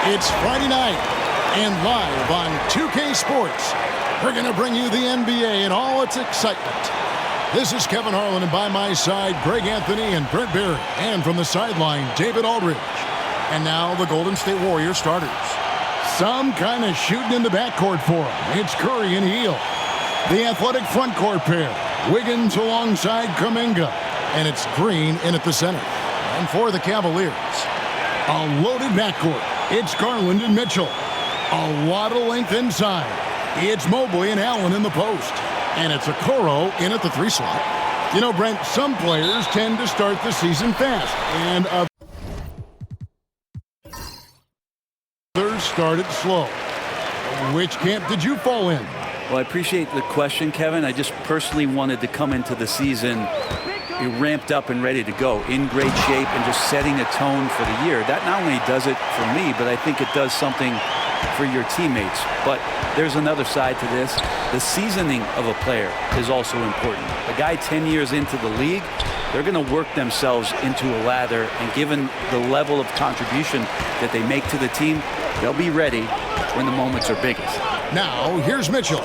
It's Friday night, and live on 2K Sports, we're going to bring you the NBA and all its excitement. This is Kevin Harlan, and by my side, Greg Anthony and Brent Barry. And from the sideline, David Aldridge. And now the Golden State Warriors starters. Some kind of shooting in the backcourt for them. It's Curry and Hield. The athletic front court pair, Wiggins alongside Kuminga. And it's Green in at the center. And for the Cavaliers, a loaded backcourt. It's Garland and Mitchell. A lot of length inside. It's Mobley and Allen in the post. And it's Okoro in at the 3 slot. You know, Brent, some players tend to start the season fast, and others started slow. Which camp did you fall in? Well, I appreciate the question, Kevin. I just personally wanted to come into the season ramped up and ready to go, in great shape and just setting a tone for the year. That not only does it for me, but I think it does something for your teammates. But there's another side to this. The seasoning of a player is also important. A guy 10 years into the league, they're going to work themselves into a lather, and given the level of contribution that they make to the team, they'll be ready when the moments are biggest. Now, here's Mitchell,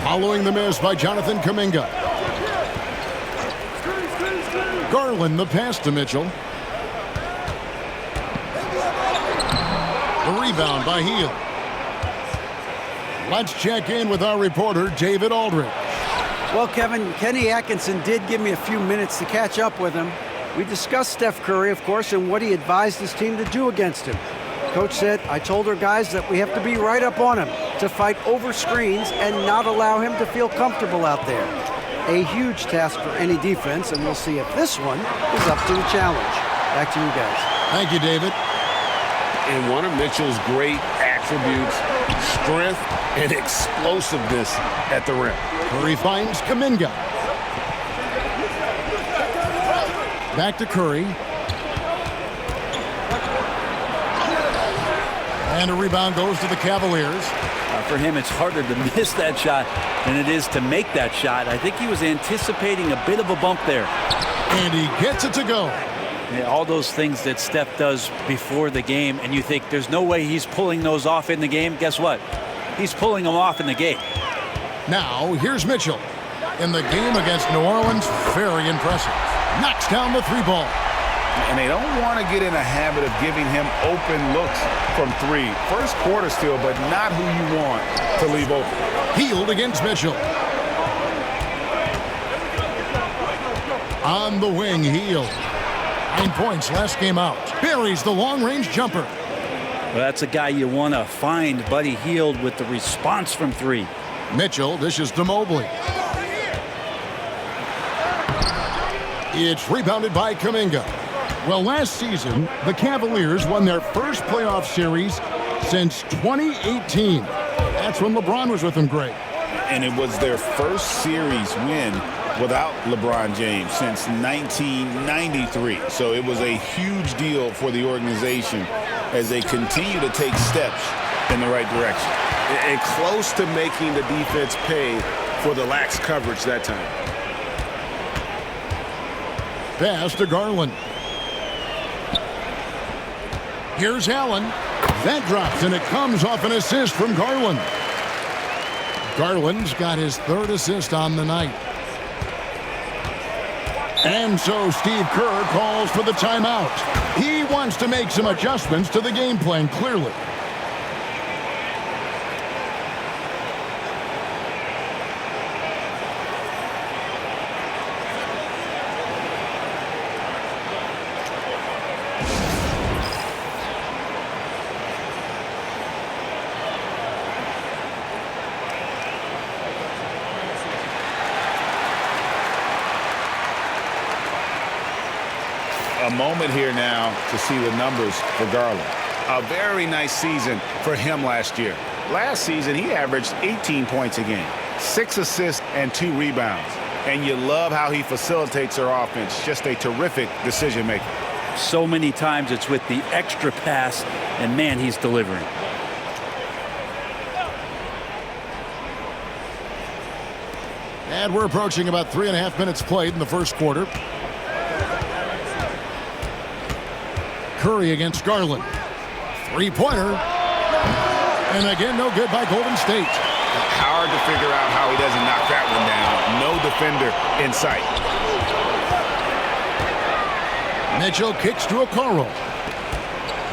following the miss by Jonathan Kuminga. Garland the pass to Mitchell. The rebound by Hield. Let's check in with our reporter, David Aldridge. Well, Kevin, Kenny Atkinson did give me a few minutes to catch up with him. We discussed Steph Curry, of course, and what he advised his team to do against him. Coach said, I told our guys that we have to be right up on him, to fight over screens and not allow him to feel comfortable out there. A huge task for any defense, and we'll see if this one is up to the challenge. Back to you guys. Thank you, David. And one of Mitchell's great attributes, strength and explosiveness at the rim. Curry finds Kuminga. Back to Curry. And a rebound goes to the Cavaliers. For him, it's harder to miss that shot than it is to make that shot. I think he was anticipating a bit of a bump there. And he gets it to go. Yeah, all those things that Steph does before the game, and you think there's no way he's pulling those off in the game. Guess what? He's pulling them off in the game. Now, here's Mitchell. In the game against New Orleans, very impressive. Knocks down the 3 ball. And they don't want to get in a habit of giving him open looks from 3. First quarter still, but not who you want to leave open. Hield against Mitchell. On the wing, Hield. 9 points last game out. Buries the long-range jumper. Well, that's a guy you want to find, Buddy Hield, with the response from 3. Mitchell dishes to Mobley. It's rebounded by Kuminga. Well, last season, the Cavaliers won their first playoff series since 2018. That's when LeBron was with them, Greg. And it was their first series win without LeBron James since 1993. So it was a huge deal for the organization as they continue to take steps in the right direction. And close to making the defense pay for the lax coverage that time. Pass to Garland. Here's Allen. That drops, and it comes off an assist from Garland. Garland's got his 3rd assist on the night. And so Steve Kerr calls for the timeout. He wants to make some adjustments to the game plan, clearly. A moment here now to see the numbers for Garland. A very nice season for him last year. Last season, he averaged 18 points a game, 6 assists and 2 rebounds. And you love how he facilitates their offense. Just a terrific decision maker. So many times it's with the extra pass, and man, he's delivering. And we're approaching about 3.5 minutes played in the first quarter. Curry against Garland. Three-pointer. And again, no good by Golden State. Hard to figure out how he doesn't knock that one down. No defender in sight. Mitchell kicks to Okoro.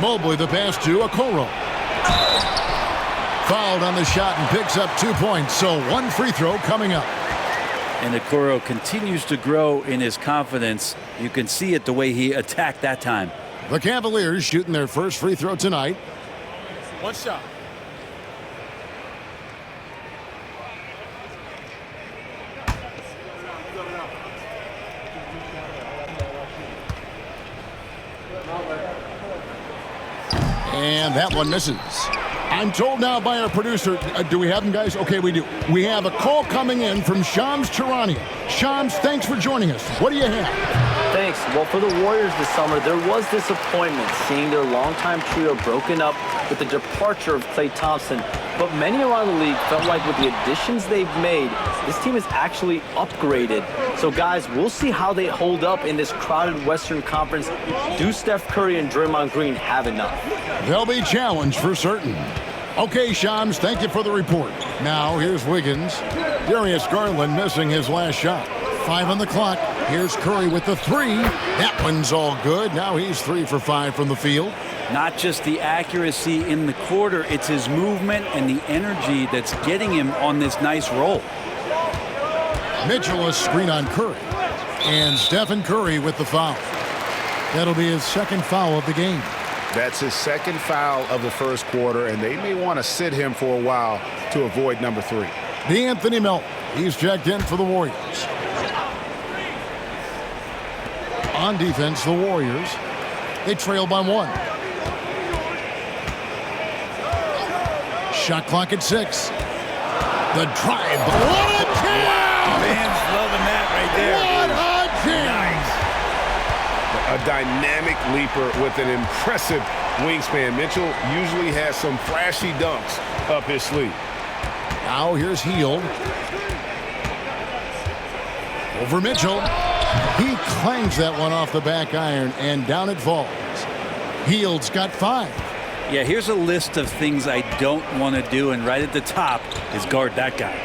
Mobley the pass to Okoro. Fouled on the shot and picks up 2 points. So one free throw coming up. And Okoro continues to grow in his confidence. You can see it the way he attacked that time. The Cavaliers shooting their first free throw tonight. One shot. And that one misses. I'm told now by our producer, do we have them, guys? Okay, we do. We have a call coming in from Shams Charania. Shams, thanks for joining us. What do you have? Thanks. Well, for the Warriors this summer, there was disappointment seeing their longtime trio broken up with the departure of Klay Thompson. But many around the league felt like with the additions they've made, this team is actually upgraded. So, guys, we'll see how they hold up in this crowded Western Conference. Do Steph Curry and Draymond Green have enough? They'll be challenged for certain. Okay, Shams, thank you for the report. Now, here's Wiggins. Darius Garland missing his last shot. 5 on the clock. Here's Curry with the three. That one's all good. Now he's 3 for 5 from the field. Not just the accuracy in the quarter, it's his movement and the energy that's getting him on this nice roll. Mitchell a screen on Curry. And Stephen Curry with the foul. That'll be his second foul of the game. That's his second foul of the first quarter, and they may want to sit him for a while to avoid number 3. D'Anthony Melton. He's checked in for the Warriors. On defense, the Warriors. They trail by 1. Shot clock at 6. The drive. What a jam! Fans loving that right there. What a jam! A dynamic leaper with an impressive wingspan. Mitchell usually has some flashy dunks up his sleeve. Now here's Hield. Over Mitchell. He clangs that one off the back iron, and down it falls. Hield's got 5. Yeah, here's a list of things I don't want to do, and right at the top is guard that guy.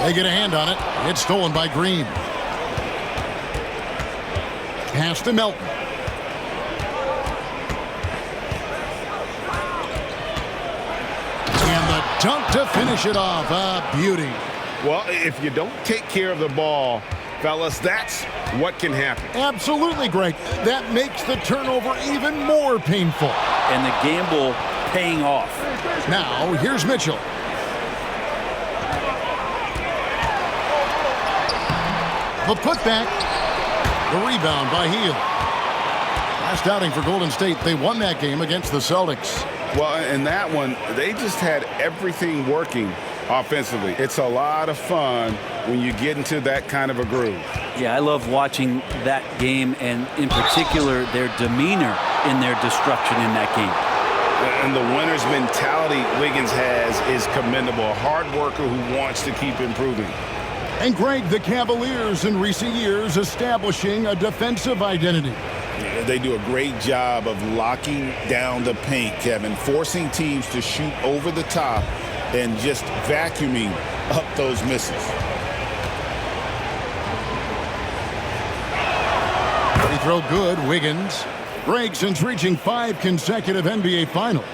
They get a hand on it. It's stolen by Green. Pass to Melton. And the dunk to finish it off. A beauty. Well, if you don't take care of the ball, fellas, that's what can happen. Absolutely, Greg. That makes the turnover even more painful. And the gamble paying off. Now, here's Mitchell. The putback. The rebound by Hield. Last outing for Golden State, they won that game against the Celtics. Well, in that one, they just had everything working offensively. It's a lot of fun when you get into that kind of a groove. Yeah, I love watching that game, and in particular, their demeanor in their destruction in that game. And the winner's mentality Wiggins has is commendable. A hard worker who wants to keep improving. And Greg, the Cavaliers in recent years establishing a defensive identity. They do a great job of locking down the paint, Kevin, forcing teams to shoot over the top and just vacuuming up those misses. Free throw good, Wiggins. Greg, since reaching 5 consecutive NBA Finals,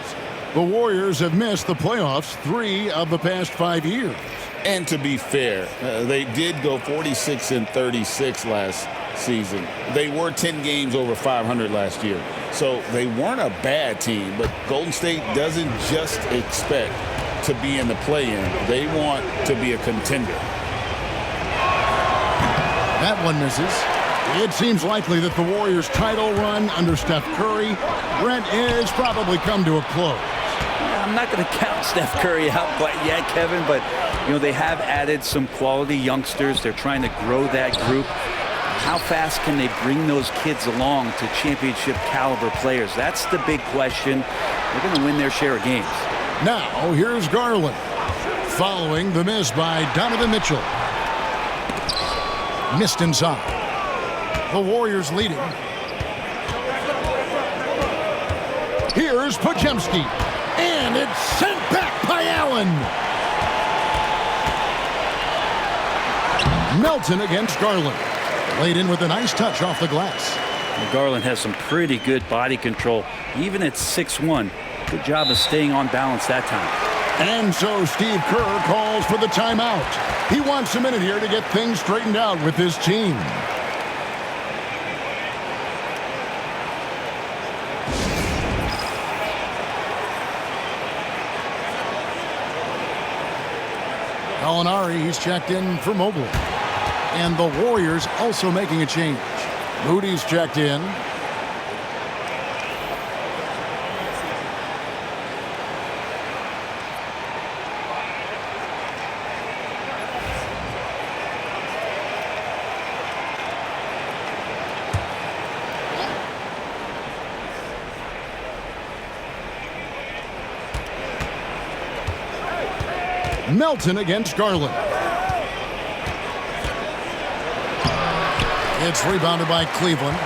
the Warriors have missed the playoffs 3 of the past 5 years. And to be fair, they did go 46-36 last season. They were 10 games over 500 last year. So they weren't a bad team, but Golden State doesn't just expect to be in the play-in. They want to be a contender. That one misses. It seems likely that the Warriors' title run under Steph Curry, Brent, is probably come to a close. I'm not going to count Steph Curry out quite yet, Kevin, but you know they have added some quality youngsters. They're trying to grow that group. How fast can they bring those kids along to championship caliber players? That's the big question. They're going to win their share of games. Now, here's Garland. Following the miss by Donovan Mitchell. Missed inside. The Warriors leading. Here Here's Pajemski. And it's sent back by Allen. Melton against Garland. Laid in with a nice touch off the glass. Well, Garland has some pretty good body control, even at 6'1". Good job of staying on balance that time. And so Steve Kerr calls for the timeout. He wants a minute here to get things straightened out with his team. Gallinari, he's checked in for Mobley. And the Warriors also making a change. Moody's checked in. Melton against Garland. It's rebounded by Cleveland.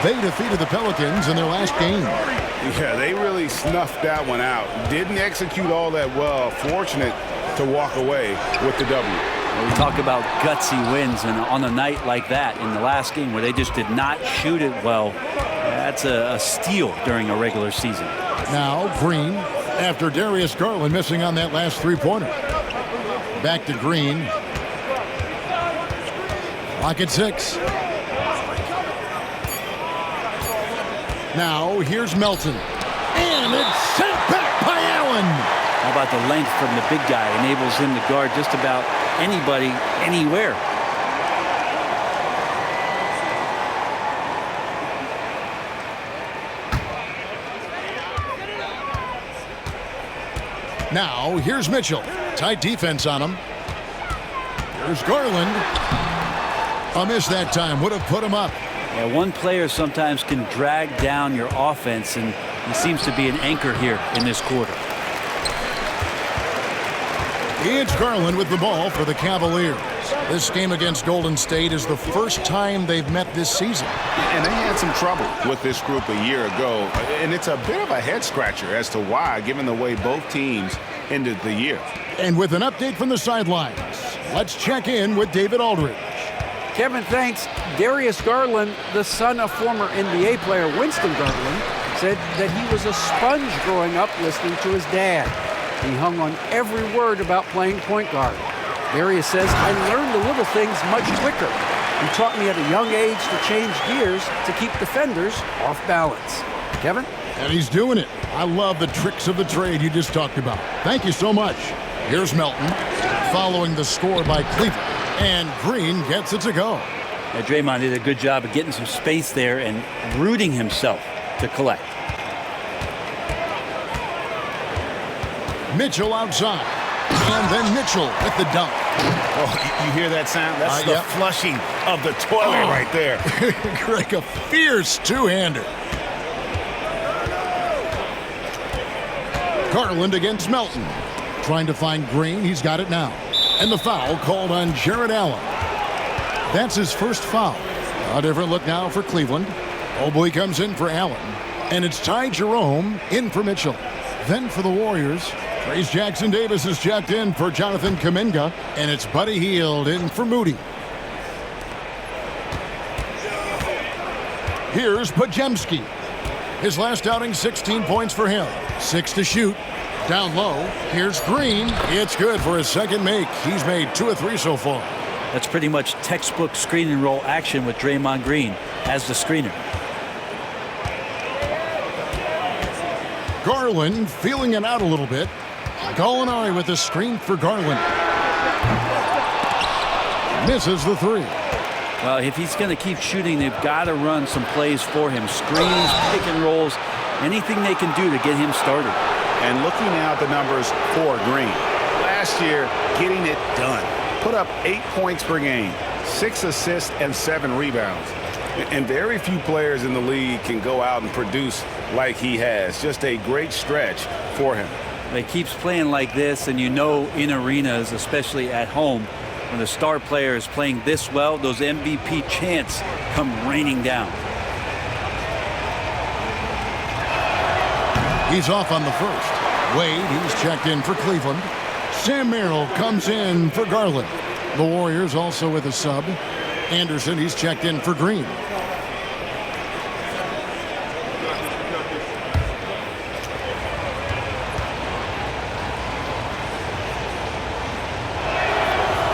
They defeated the Pelicans in their last game. Yeah, they really snuffed that one out. Didn't execute all that well. Fortunate to walk away with the W. Well, we talk about gutsy wins, and on a night like that in the last game where they just did not shoot it well, that's a steal during a regular season. Now Green, after Darius Garland missing on that last three-pointer. Back to Green. Clock at 6. Now here's Melton. And it's sent back by Allen. How about the length from the big guy? Enables him to guard just about anybody, anywhere. Now here's Mitchell. Tight defense on him. Here's Garland. A miss that time. Would have put him up. Yeah, one player sometimes can drag down your offense, and he seems to be an anchor here in this quarter. It's Garland with the ball for the Cavaliers. This game against Golden State is the first time they've met this season. And they had some trouble with this group a year ago. And it's a bit of a head-scratcher as to why, given the way both teams ended the year. And with an update from the sidelines, let's check in with David Aldridge. Kevin, thanks. Darius Garland, the son of former NBA player Winston Garland, said that he was a sponge growing up listening to his dad. He hung on every word about playing point guard. Darius says, I learned the little things much quicker. He taught me at a young age to change gears to keep defenders off balance. Kevin? And he's doing it. I love the tricks of the trade you just talked about. Thank you so much. Here's Melton, following the score by Cleveland. And Green gets it to go. Yeah, Draymond did a good job of getting some space there and rooting himself to collect. Mitchell outside. And then Mitchell with the dunk. Oh, you hear that sound? That's the flushing of the toilet right there. Greg, a fierce two-hander. Garland against Melton. Trying to find Green. He's got it now. And the foul called on Jared Allen. That's his first foul. A different look now for Cleveland. Mobley comes in for Allen. And it's Ty Jerome in for Mitchell. Then for the Warriors, Trace Jackson-Davis is checked in for Jonathan Kuminga. And it's Buddy Hield in for Moody. Here's Pajemski. His last outing, 16 points for him. 6 to shoot. Down low, here's Green. It's good for his second make. He's made 2 of 3 so far. That's pretty much textbook screen and roll action with Draymond Green as the screener. Garland feeling it out a little bit. Gallinari with a screen for Garland. Misses the 3. Well, if he's going to keep shooting, they've got to run some plays for him. Screens, pick and rolls, anything they can do to get him started. And looking now at the numbers for Green. Last year, getting it done. Put up 8 points per game, 6 assists, and 7 rebounds. And very few players in the league can go out and produce like he has. Just a great stretch for him. He keeps playing like this, and you know in arenas, especially at home, when the star player is playing this well, those MVP chants come raining down. He's off on the first. Wade, he's checked in for Cleveland. Sam Merrill comes in for Garland. The Warriors also with a sub. Anderson, he's checked in for Green.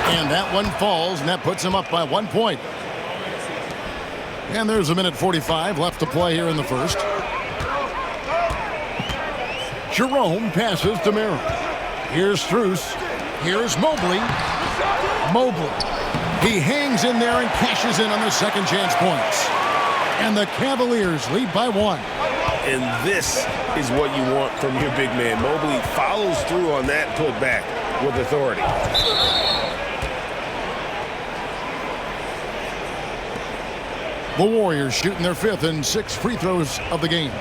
And that one falls, and that puts him up by 1 point. And there's a minute 45 left to play here in the first. Jerome passes to Merrill. Here's Strus. Here's Mobley. Mobley. He hangs in there and cashes in on the second chance points. And the Cavaliers lead by 1. And this is what you want from your big man. Mobley follows through on that putback with authority. The Warriors shooting their 5th and 6th free throws of the game.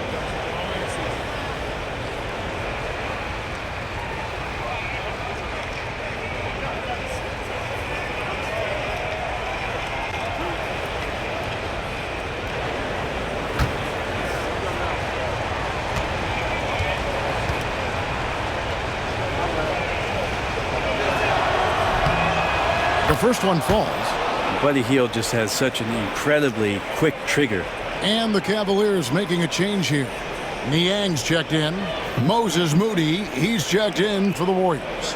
The first one falls. Buddy Hield just has such an incredibly quick trigger. And the Cavaliers making a change here. Niang's checked in. Moses Moody, he's checked in for the Warriors.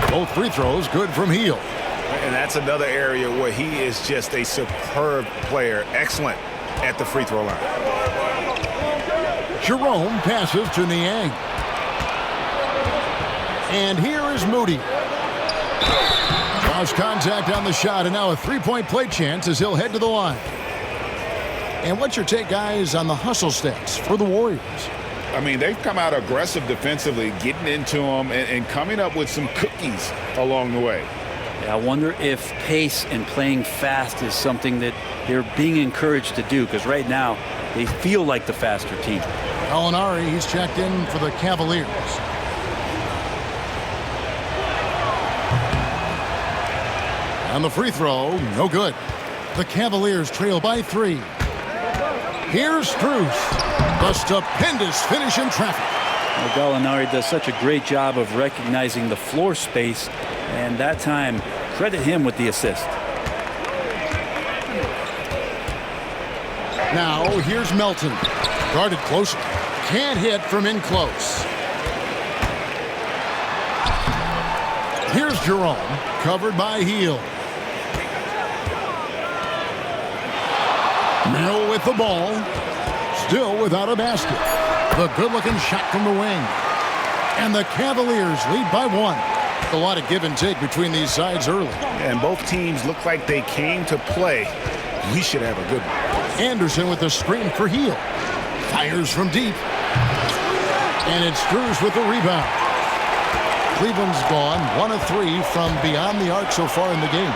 Both free throws good from Hield. And that's another area where he is just a superb player. Excellent at the free throw line. Jerome passes to Niang. And here is Moody. Draws contact on the shot, and now a three-point play chance as he'll head to the line. And what's your take, guys, on the hustle stats for the Warriors? I mean, they've come out aggressive defensively, getting into them and coming up with some cookies along the way. Yeah, I wonder if pace and playing fast is something that they're being encouraged to do, because right now they feel like the faster team. Gallinari, he's checked in for the Cavaliers. On the free throw, no good. The Cavaliers trail by 3. Here's Strus. The stupendous finish in traffic. Well, Gallinari does such a great job of recognizing the floor space, and that time, credit him with the assist. Now, here's Melton. Guarded closely. Can't hit from in close. Here's Jerome. Covered by Hield. Merrill with the ball. Still without a basket. The good-looking shot from the wing. And the Cavaliers lead by 1. A lot of give and take between these sides early. And both teams look like they came to play. We should have a good one. Anderson with the screen for Hield. Fires from deep. And it's Strus with the rebound. Cleveland's gone 1 of 3 from beyond the arc so far in the game.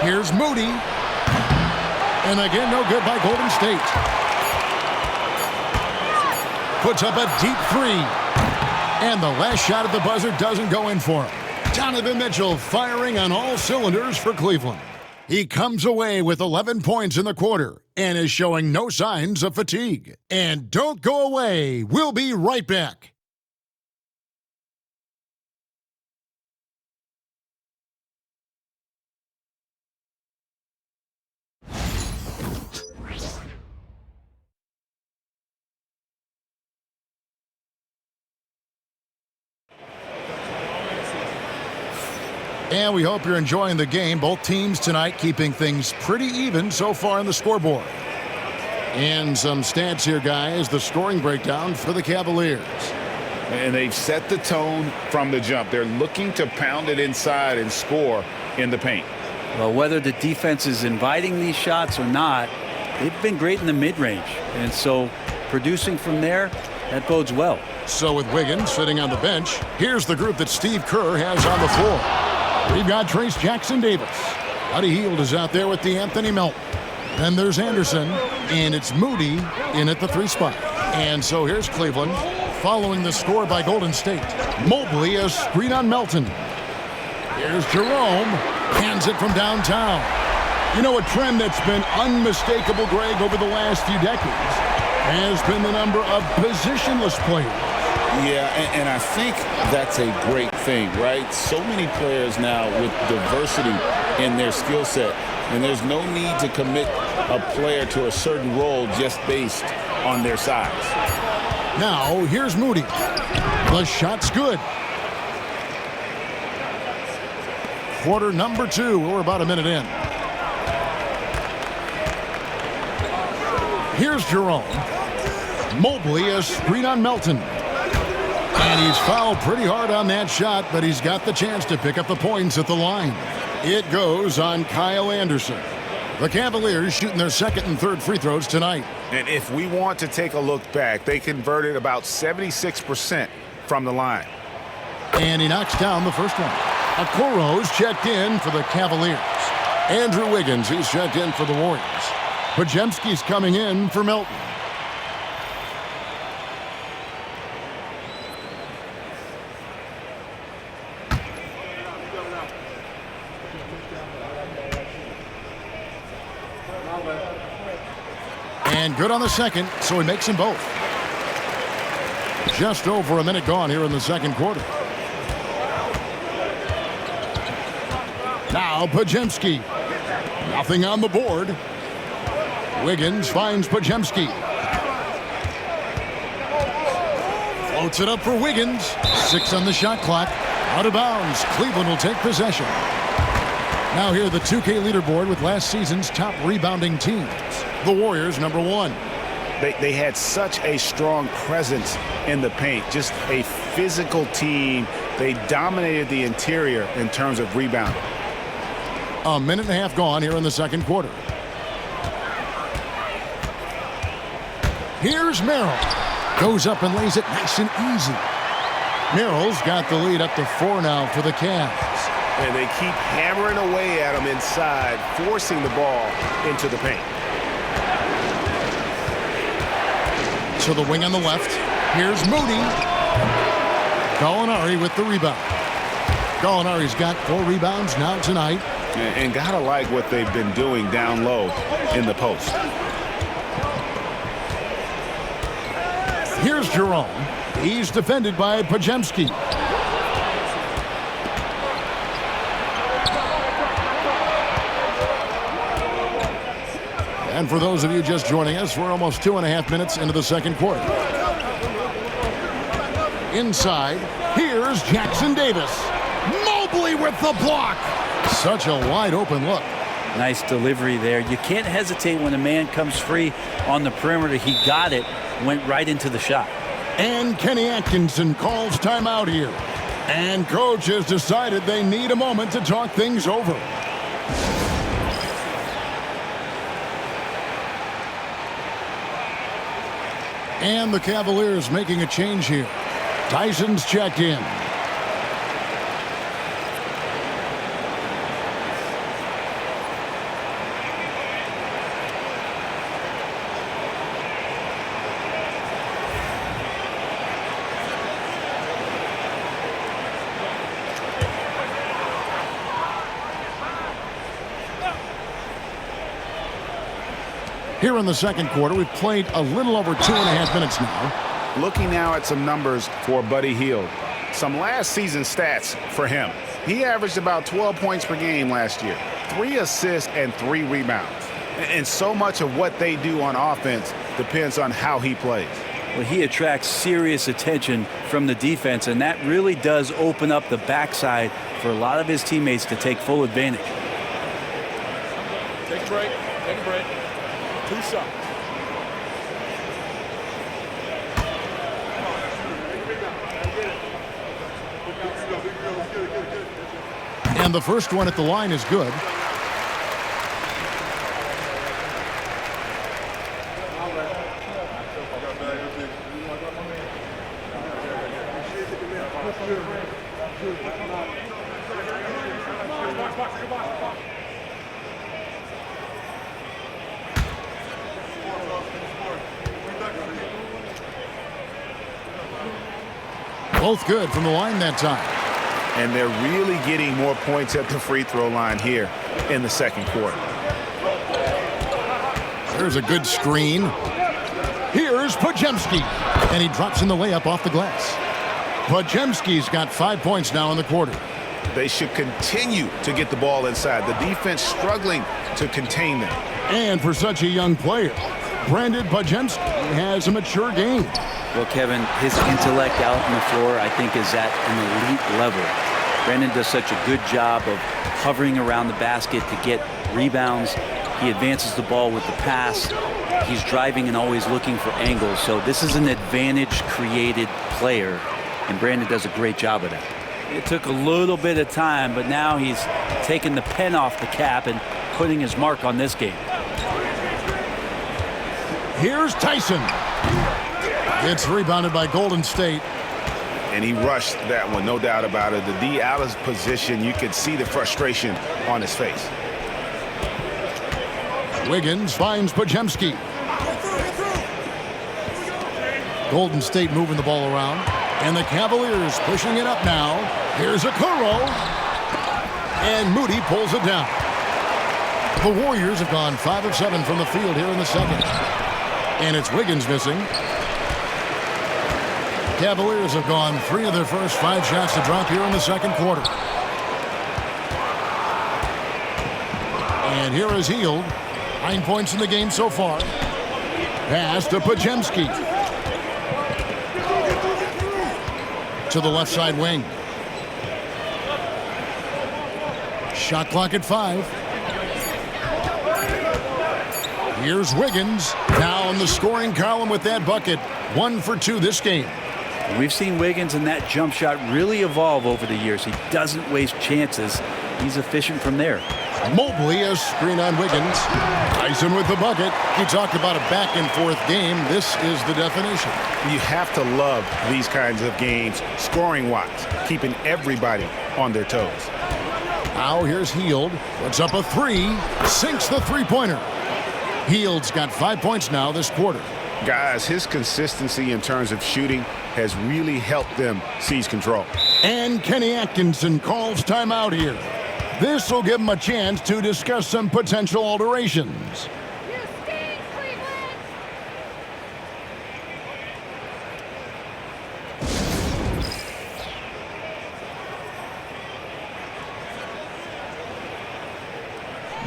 Here's Moody. And again, no good by Golden State. Puts up a deep 3. And the last shot at the buzzer doesn't go in for him. Donovan Mitchell firing on all cylinders for Cleveland. He comes away with 11 points in the quarter and is showing no signs of fatigue. And don't go away. We'll be right back. And we hope you're enjoying the game. Both teams tonight keeping things pretty even so far on the scoreboard. And some stats here, guys. The scoring breakdown for the Cavaliers. And they've set the tone from the jump. They're looking to pound it inside and score in the paint. Well, whether the defense is inviting these shots or not, they've been great in the mid-range. And so producing from there, that bodes well. So with Wiggins sitting on the bench, here's the group that Steve Kerr has on the floor. We've got Trace Jackson-Davis. Buddy Hield is out there with DeAnthony Melton. Then there's Anderson, and it's Moody in at the 3 spot. And so here's Cleveland, following the score by Golden State. Mobley a screen on Melton. Here's Jerome, hands it from downtown. You know, a trend that's been unmistakable, Greg, over the last few decades has been the number of positionless players. Yeah, and I think that's a great thing, right? So many players now with diversity in their skill set, and there's no need to commit a player to a certain role just based on their size. Now, here's Moody. The shot's good. Quarter number 2. We're about a minute in. Here's Jerome. Mobley a screen on Melton. And he's fouled pretty hard on that shot, but he's got the chance to pick up the points at the line. It goes on Kyle Anderson. The Cavaliers shooting their second and third free throws tonight. And if we want to take a look back, they converted about 76% from the line. And he knocks down the first one. Okoro's checked in for the Cavaliers. Andrew Wiggins, he's checked in for the Warriors. Podziemski's coming in for Melton. And good on the second, so he makes them both. Just over a minute gone here in the second quarter. Now Podziemski. Nothing on the board. Wiggins finds Podziemski. Floats it up for Wiggins. 6 on the shot clock. Out of bounds. Cleveland will take possession. Now here the 2K leaderboard with last season's top rebounding teams. The Warriors, number 1. They had such a strong presence in the paint, just a physical team. They dominated the interior in terms of rebounding. A minute and a half gone here in the second quarter. Here's Merrill. Goes up and lays it nice and easy. Merrill's got the lead up to 4 now for the Cavs. And they keep hammering away at him inside, forcing the ball into the paint. To the wing on the left. Here's Moody. Gallinari with the rebound. Gallinari's got 4 rebounds now tonight. And gotta like what they've been doing down low in the post. Here's Jerome. He's defended by Podziemski. And for those of you just joining us, we're almost 2.5 minutes into the second quarter. Inside, here's Jackson-Davis. Mobley with the block. Such a wide open look. Nice delivery there. You can't hesitate when a man comes free on the perimeter. He got it, went right into the shot. And Kenny Atkinson calls timeout here. And coach has decided they need a moment to talk things over. And the Cavaliers making a change here. Tyson's checked in. Here in the second quarter, we've played a little over 2.5 minutes now. Looking now at some numbers for Buddy Hield. Some last season stats for him. He averaged about 12 points per game last year, 3 assists and 3 rebounds. And so much of what they do on offense depends on how he plays. Well, he attracts serious attention from the defense, and that really does open up the backside for a lot of his teammates to take full advantage. Take a break. Take a break. 2 shots. And the first one at the line is good. Both good from the line that time. And they're really getting more points at the free throw line here in the second quarter. There's a good screen. Here's Podziemski, and he drops in the layup off the glass. Podziemski's got 5 points now in the quarter. They should continue to get the ball inside. The defense struggling to contain them. And for such a young player, Brandon Podziemski has a mature game. Well, Kevin, his intellect out on the floor, I think, is at an elite level. Brandon does such a good job of hovering around the basket to get rebounds. He advances the ball with the pass. He's driving and always looking for angles. So this is an advantage-created player, and Brandon does a great job of that. It took a little bit of time, but now he's taking the pen off the cap and putting his mark on this game. Here's Tyson. It's rebounded by Golden State. And he rushed that one, no doubt about it. The D out of position, you could see the frustration on his face. Wiggins finds Podziemski. Golden State moving the ball around. And the Cavaliers pushing it up now. Here's Okoro. And Moody pulls it down. The Warriors have gone 5 of 7 from the field here in the second. And it's Wiggins missing. Cavaliers have gone 3 of their first 5 shots to drop here in the second quarter. And here is Hield. 9 points in the game so far. Pass to Podziemski. To the left side wing. Shot clock at 5. Here's Wiggins. Now in the scoring column with that bucket. 1 for 2 this game. We've seen Wiggins in that jump shot really evolve over the years. He doesn't waste chances. He's efficient from there. Mobley, a screen on Wiggins. Tyson with the bucket. He talked about a back-and-forth game. This is the definition. You have to love these kinds of games, scoring-wise, keeping everybody on their toes. Now here's Hield. Puts up a 3. Sinks the three-pointer. Hield's got 5 points now this quarter. Guys, his consistency in terms of shooting has really helped them seize control. And Kenny Atkinson calls timeout here. This will give him a chance to discuss some potential alterations.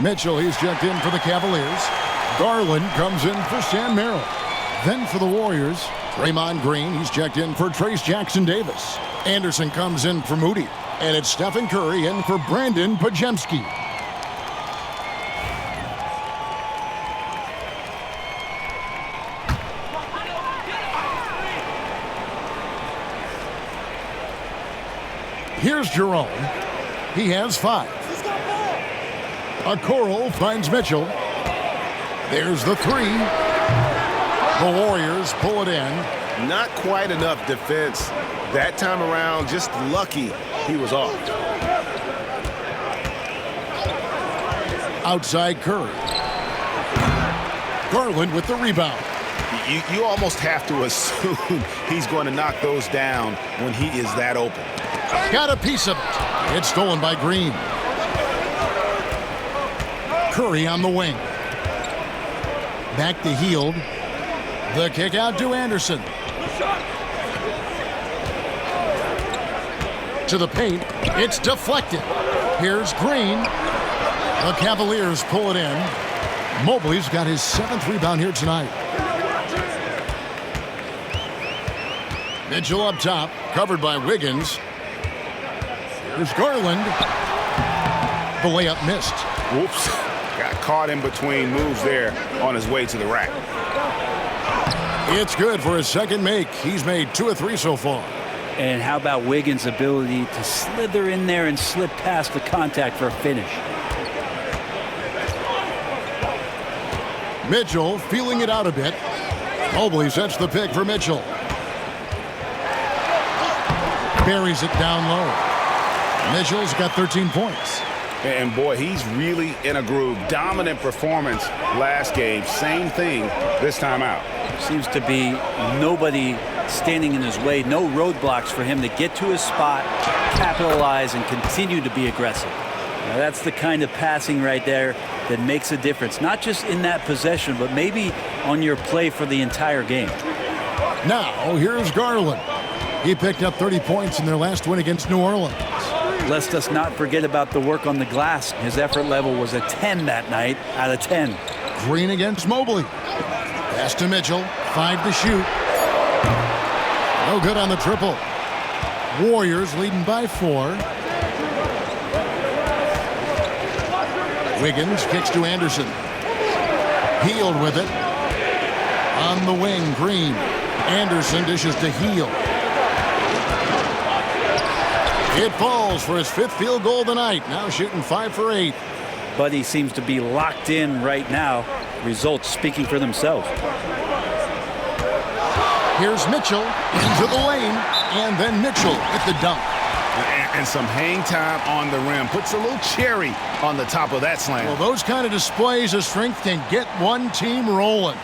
Mitchell, he's checked in for the Cavaliers. Garland comes in for Sam Merrill. Then for the Warriors, Draymond Green, he's checked in for Trace Jackson-Davis. Anderson comes in for Moody. And it's Stephen Curry in for Brandon Podziemski. Here's Jerome. He has 5. Okoro finds Mitchell. There's the 3. The Warriors pull it in. Not quite enough defense that time around. Just lucky he was off. Outside Curry. Garland with the rebound. You almost have to assume he's going to knock those down when he is that open. Got a piece of it. It's stolen by Green. Curry on the wing. Back to Hield. The kick out to Anderson. To the paint. It's deflected. Here's Green. The Cavaliers pull it in. Mobley's got his 7th rebound here tonight. Mitchell up top, covered by Wiggins. Here's Garland. The layup missed. Whoops. Got caught in between moves there on his way to the rack. It's good for his second make. He's made 2 of 3 so far. And how about Wiggins' ability to slither in there and slip past the contact for a finish? Mitchell feeling it out a bit. Mobley sets the pick for Mitchell. Buries it down low. Mitchell's got 13 points. And boy, he's really in a groove. Dominant performance last game. Same thing this time out. Seems to be nobody standing in his way. No roadblocks for him to get to his spot, capitalize, and continue to be aggressive. Now, that's the kind of passing right there that makes a difference. Not just in that possession, but maybe on your play for the entire game. Now, here's Garland. He picked up 30 points in their last win against New Orleans. Let's us not forget about the work on the glass. His effort level was a 10 that night out of 10. Green against Mobley. Pass to Mitchell. 5 to shoot. No good on the triple. Warriors leading by 4. Wiggins kicks to Anderson. Hield with it. On the wing, Green. Anderson dishes to Hield. It falls for his 5th field goal tonight. Now shooting 5 for 8. Buddy seems to be locked in right now. Results speaking for themselves. Here's Mitchell into the lane, and then Mitchell with the dunk. And some hang time on the rim. Puts a little cherry on the top of that slam. Well, those kind of displays of strength can get one team rolling.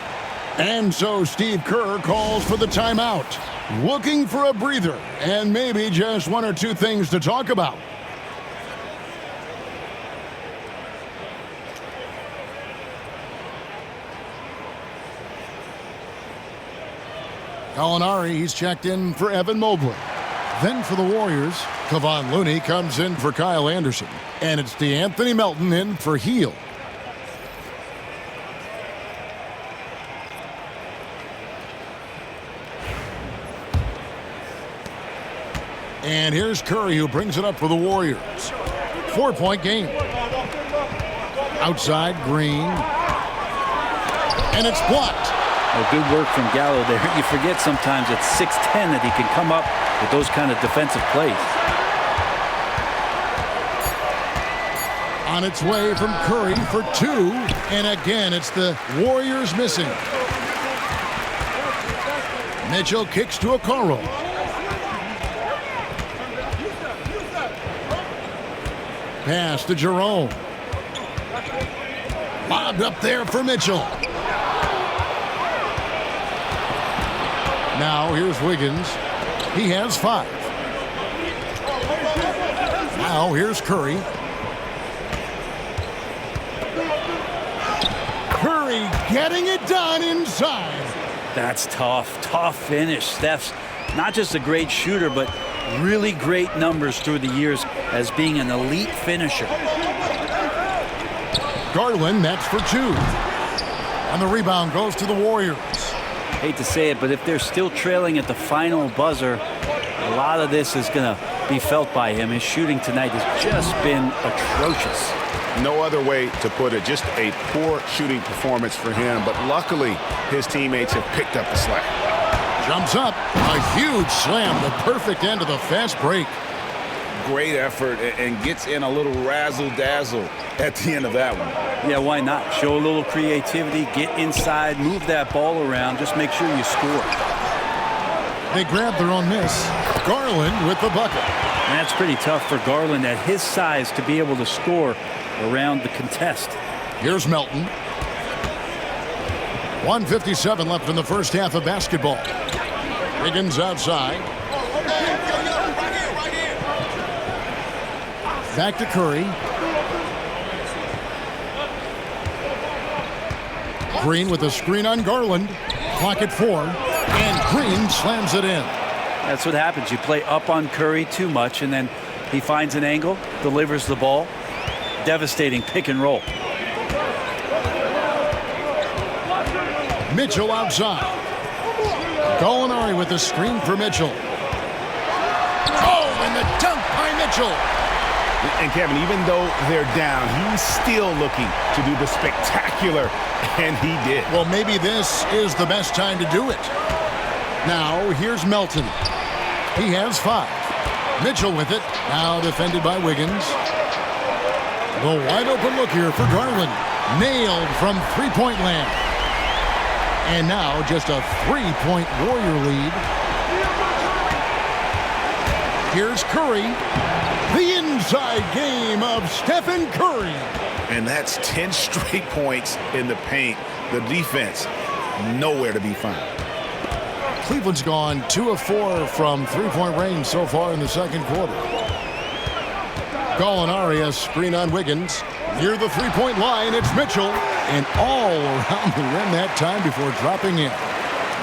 And so Steve Kerr calls for the timeout. Looking for a breather and maybe just 1 or 2 things to talk about. Gallinari, he's checked in for Evan Mobley. Then for the Warriors, Kevon Looney comes in for Kyle Anderson. And it's DeAnthony Melton in for Hield. And here's Curry, who brings it up for the Warriors. 4-point game. Outside, Green. And it's blocked. Well, good work from Gallo there. You forget sometimes at 6'10" that he can come up with those kind of defensive plays. On its way from Curry for 2. And again, it's the Warriors missing. Mitchell kicks to Okoro. Pass to Jerome. Lobbed up there for Mitchell. Now here's Wiggins. He has 5. Now here's Curry. Curry getting it done inside. That's tough. Tough finish. Steph's not just a great shooter, but really great numbers through the years as being an elite finisher. Garland, that's for 2. And the rebound goes to the Warriors. Hate to say it, but if they're still trailing at the final buzzer, a lot of this is going to be felt by him. His shooting tonight has just been atrocious. No other way to put it. Just a poor shooting performance for him. But luckily, his teammates have picked up the slack. Jumps up. A huge slam. The perfect end of the fast break. Great effort and gets in a little razzle-dazzle at the end of that one. Yeah, why not? Show a little creativity, get inside, move that ball around, just make sure you score. They grab their own miss. Garland with the bucket. And that's pretty tough for Garland at his size to be able to score around the contest. Here's Melton. 1:57 left in the first half of basketball. Wiggins outside. Back to Curry. Green with a screen on Garland. Clock at 4. And Green slams it in. That's what happens. You play up on Curry too much, and then he finds an angle, delivers the ball. Devastating pick and roll. Mitchell outside. Gallinari with the screen for Mitchell. Oh, and the dunk by Mitchell. And Kevin, even though they're down, he's still looking to do the spectacular, and he did. Well, maybe this is the best time to do it. Now, here's Melton. He has 5. Mitchell with it. Now defended by Wiggins. The wide open look here for Garland. Nailed from three-point land. And now just a 3-point Warrior lead. Here's Curry. The inside game of Stephen Curry. And that's 10 straight points in the paint. The defense, nowhere to be found. Cleveland's gone 2 of 4 from three-point range so far in the second quarter. Gallinari, a screen on Wiggins. Near the three-point line, it's Mitchell. And all around the rim that time before dropping in.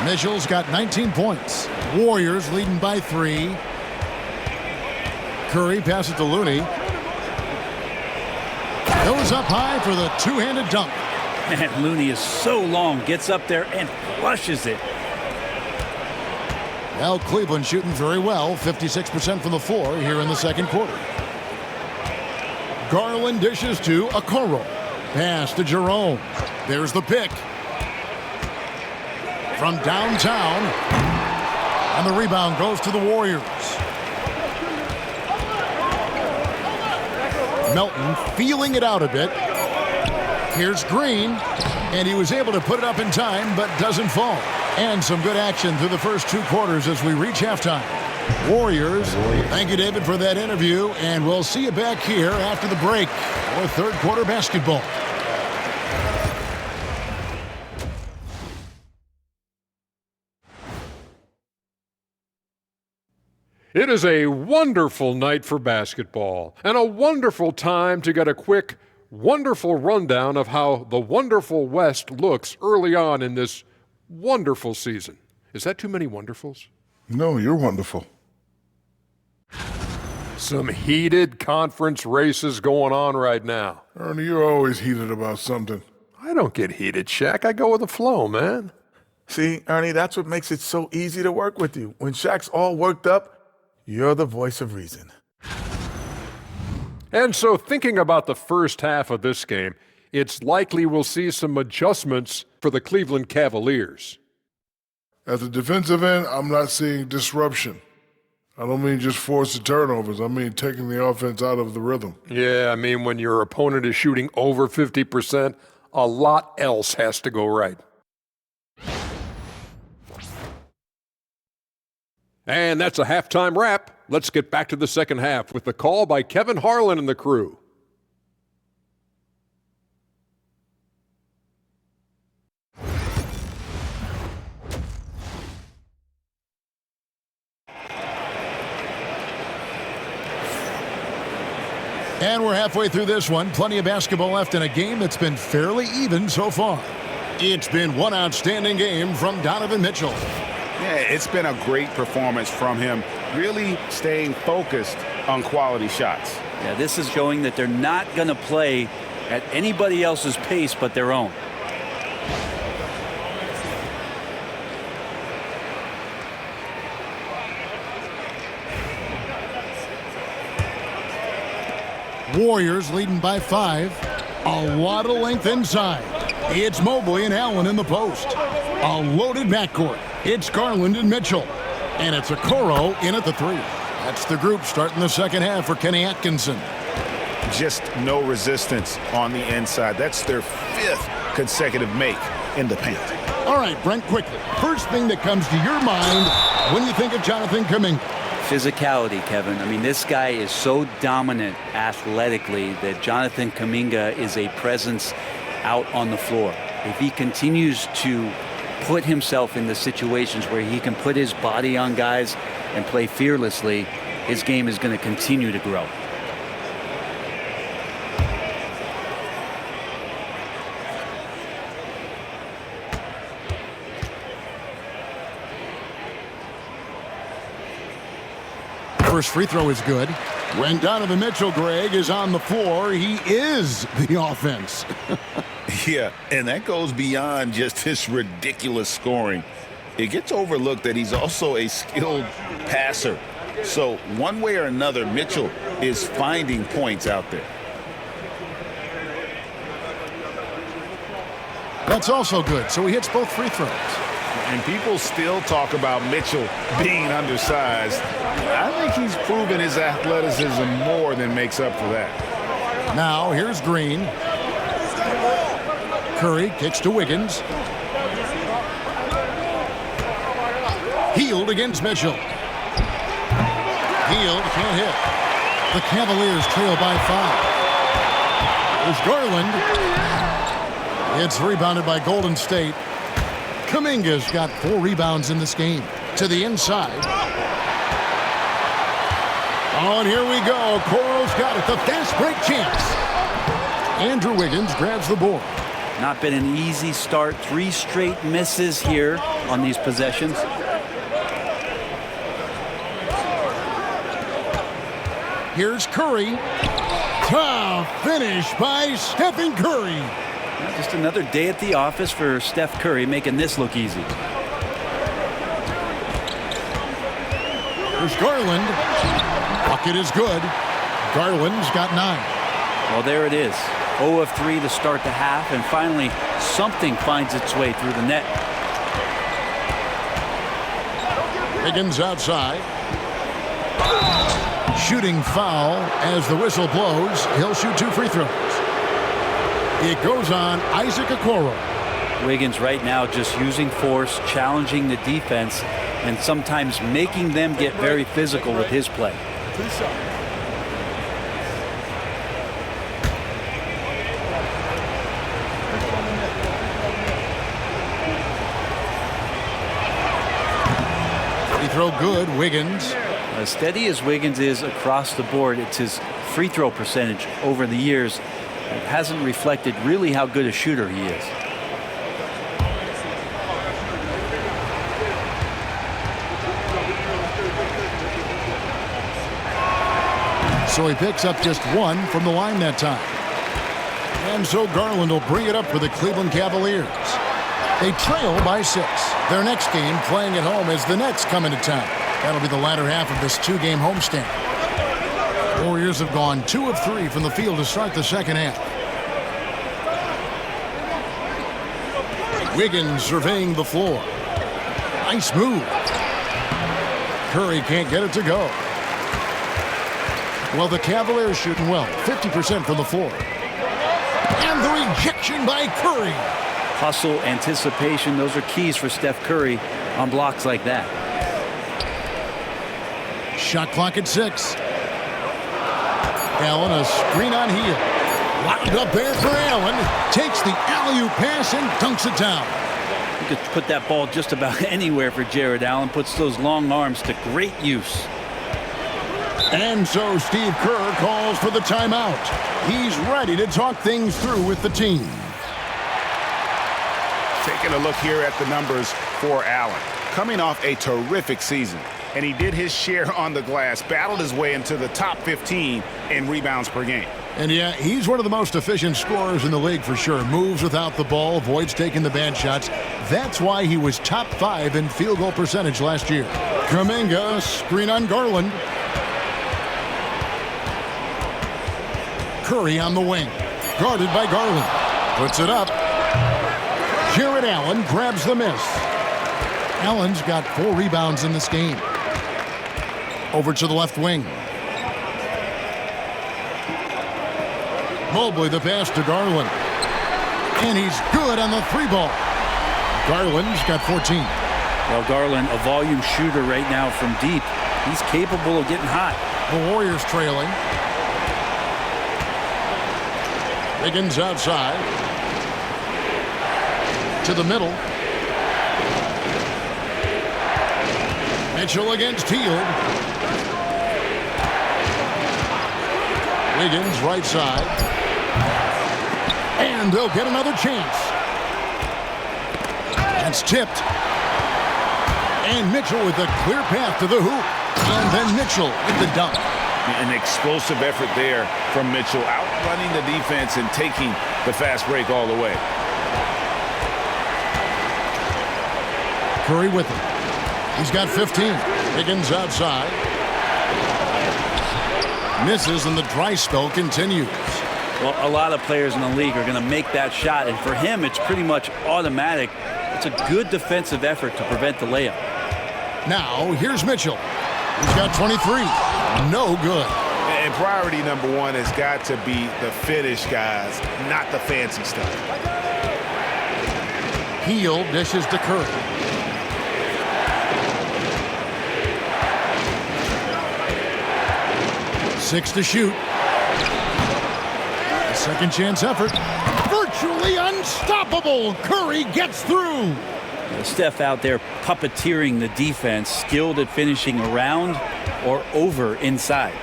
Mitchell's got 19 points. Warriors leading by 3. Curry passes to Looney. Goes up high for the two-handed dunk. Man, Looney is so long, gets up there and flushes it. Well, Cleveland shooting very well, 56% from the floor here in the second quarter. Garland dishes to Okoro. Pass to Jerome. There's the pick. From downtown. And the rebound goes to the Warriors. Melton feeling it out a bit. Here's Green. And he was able to put it up in time, but doesn't fall. And some good action through the first 2 quarters as we reach halftime. Warriors, thank you, David, for that interview. And we'll see you back here after the break for third quarter basketball. It is a wonderful night for basketball and a wonderful time to get a quick, wonderful rundown of how the wonderful West looks early on in this wonderful season. Is that too many wonderfuls? No, you're wonderful. Some heated conference races going on right now. Ernie, you're always heated about something. I don't get heated, Shaq. I go with the flow, man. See, Ernie, that's what makes it so easy to work with you. When Shaq's all worked up, you're the voice of reason. And so thinking about the first half of this game, it's likely we'll see some adjustments for the Cleveland Cavaliers. At the defensive end, I'm not seeing disruption. I don't mean just forced turnovers. I mean taking the offense out of the rhythm. Yeah, I mean when your opponent is shooting over 50%, a lot else has to go right. And that's a halftime wrap. Let's get back to the second half with the call by Kevin Harlan and the crew. And we're halfway through this one. Plenty of basketball left in a game that's been fairly even so far. It's been one outstanding game from Donovan Mitchell. Yeah, it's been a great performance from him, really staying focused on quality shots. Yeah, this is showing that they're not going to play at anybody else's pace but their own. Warriors leading by 5. A lot of length inside. It's Mobley and Allen in the post. A loaded backcourt. It's Garland and Mitchell. And it's Okoro in at the 3. That's the group starting the second half for Kenny Atkinson. Just no resistance on the inside. That's their 5th consecutive make in the paint. All right, Brent, quickly. First thing that comes to your mind when you think of Jonathan Kuminga. Physicality, Kevin. I mean, this guy is so dominant athletically that Jonathan Kuminga is a presence out on the floor. If he continues to put himself in the situations where he can put his body on guys and play fearlessly, his game is going to continue to grow. First free throw is good. When Donovan Mitchell, Greg, is on the floor, he is the offense. Yeah, and that goes beyond just his ridiculous scoring. It gets overlooked that he's also a skilled passer. So one way or another, Mitchell is finding points out there. That's also good. So he hits both free throws. And people still talk about Mitchell being undersized. I think he's proven his athleticism more than makes up for that. Now here's Green. Curry kicks to Wiggins. Hield against Mitchell. Hield can't hit. The Cavaliers trail by 5. There's Garland. It's rebounded by Golden State. Kuminga's got 4 rebounds in this game. To the inside. Oh, and here we go. Coral's got it. The fast break chance. Andrew Wiggins grabs the board. Not been an easy start. 3 straight misses here on these possessions. Here's Curry. Tough finish by Stephen Curry. Just another day at the office for Steph Curry, making this look easy. There's Garland. Bucket is good. Garland's got 9. Well, there it is. 0 of 3 to start the half, and finally something finds its way through the net. Wiggins outside. Shooting foul as the whistle blows. He'll shoot 2 free throws. It goes on Isaac Okoro. Wiggins right now just using force, challenging the defense, and sometimes making them get very physical with his play. Free throw good, Wiggins. As steady as Wiggins is across the board, it's his free throw percentage over the years. It hasn't reflected really how good a shooter he is. So he picks up just 1 from the line that time. And so Garland will bring it up for the Cleveland Cavaliers. They trail by 6. Their next game playing at home as the Nets come into town. That'll be the latter half of this 2-game homestand. Warriors have gone 2 of 3 from the field to start the second half. Wiggins surveying the floor. Nice move. Curry can't get it to go. Well, the Cavaliers shooting well, 50% from the floor. And the rejection by Curry. Hustle, anticipation, those are keys for Steph Curry on blocks like that. Shot clock at 6. Allen, a screen on heel. Locked up there for Allen. Takes the alley-oop pass and dunks it down. You could put that ball just about anywhere for Jared Allen. Puts those long arms to great use. And so Steve Kerr calls for the timeout. He's ready to talk things through with the team. Taking a look here at the numbers for Allen. Coming off a terrific season, and he did his share on the glass, battled his way into the top 15 in rebounds per game. And yeah, he's one of the most efficient scorers in the league for sure. Moves without the ball, avoids taking the bad shots. That's why he was top 5 in field goal percentage last year. Kuminga, screen on Garland. Curry on the wing. Guarded by Garland. Puts it up. Jared Allen grabs the miss. Allen's got 4 rebounds in this game. Over to the left wing. Mobley the pass to Garland. And he's good on the 3-ball. Garland's got 14. Well, Garland, a volume shooter right now from deep. He's capable of getting hot. The Warriors trailing. Wiggins outside. To the middle. Mitchell against Hield. Wiggins right side. And they'll get another chance. That's tipped. And Mitchell with a clear path to the hoop. And then Mitchell with the dunk. An explosive effort there from Mitchell, outrunning the defense and taking the fast break all the way. Curry with him. He's got 15. Wiggins outside. Misses and the dry spell continues. Well, a lot of players in the league are going to make that shot, and for him, it's pretty much automatic. It's a good defensive effort to prevent the layup. Now, here's Mitchell. He's got 23. No good. And priority number 1 has got to be the finish, guys, not the fancy stuff. Hield dishes to Curry. 6 to shoot. A second chance effort. Virtually unstoppable. Curry gets through. Steph out there puppeteering the defense, skilled at finishing around or over inside.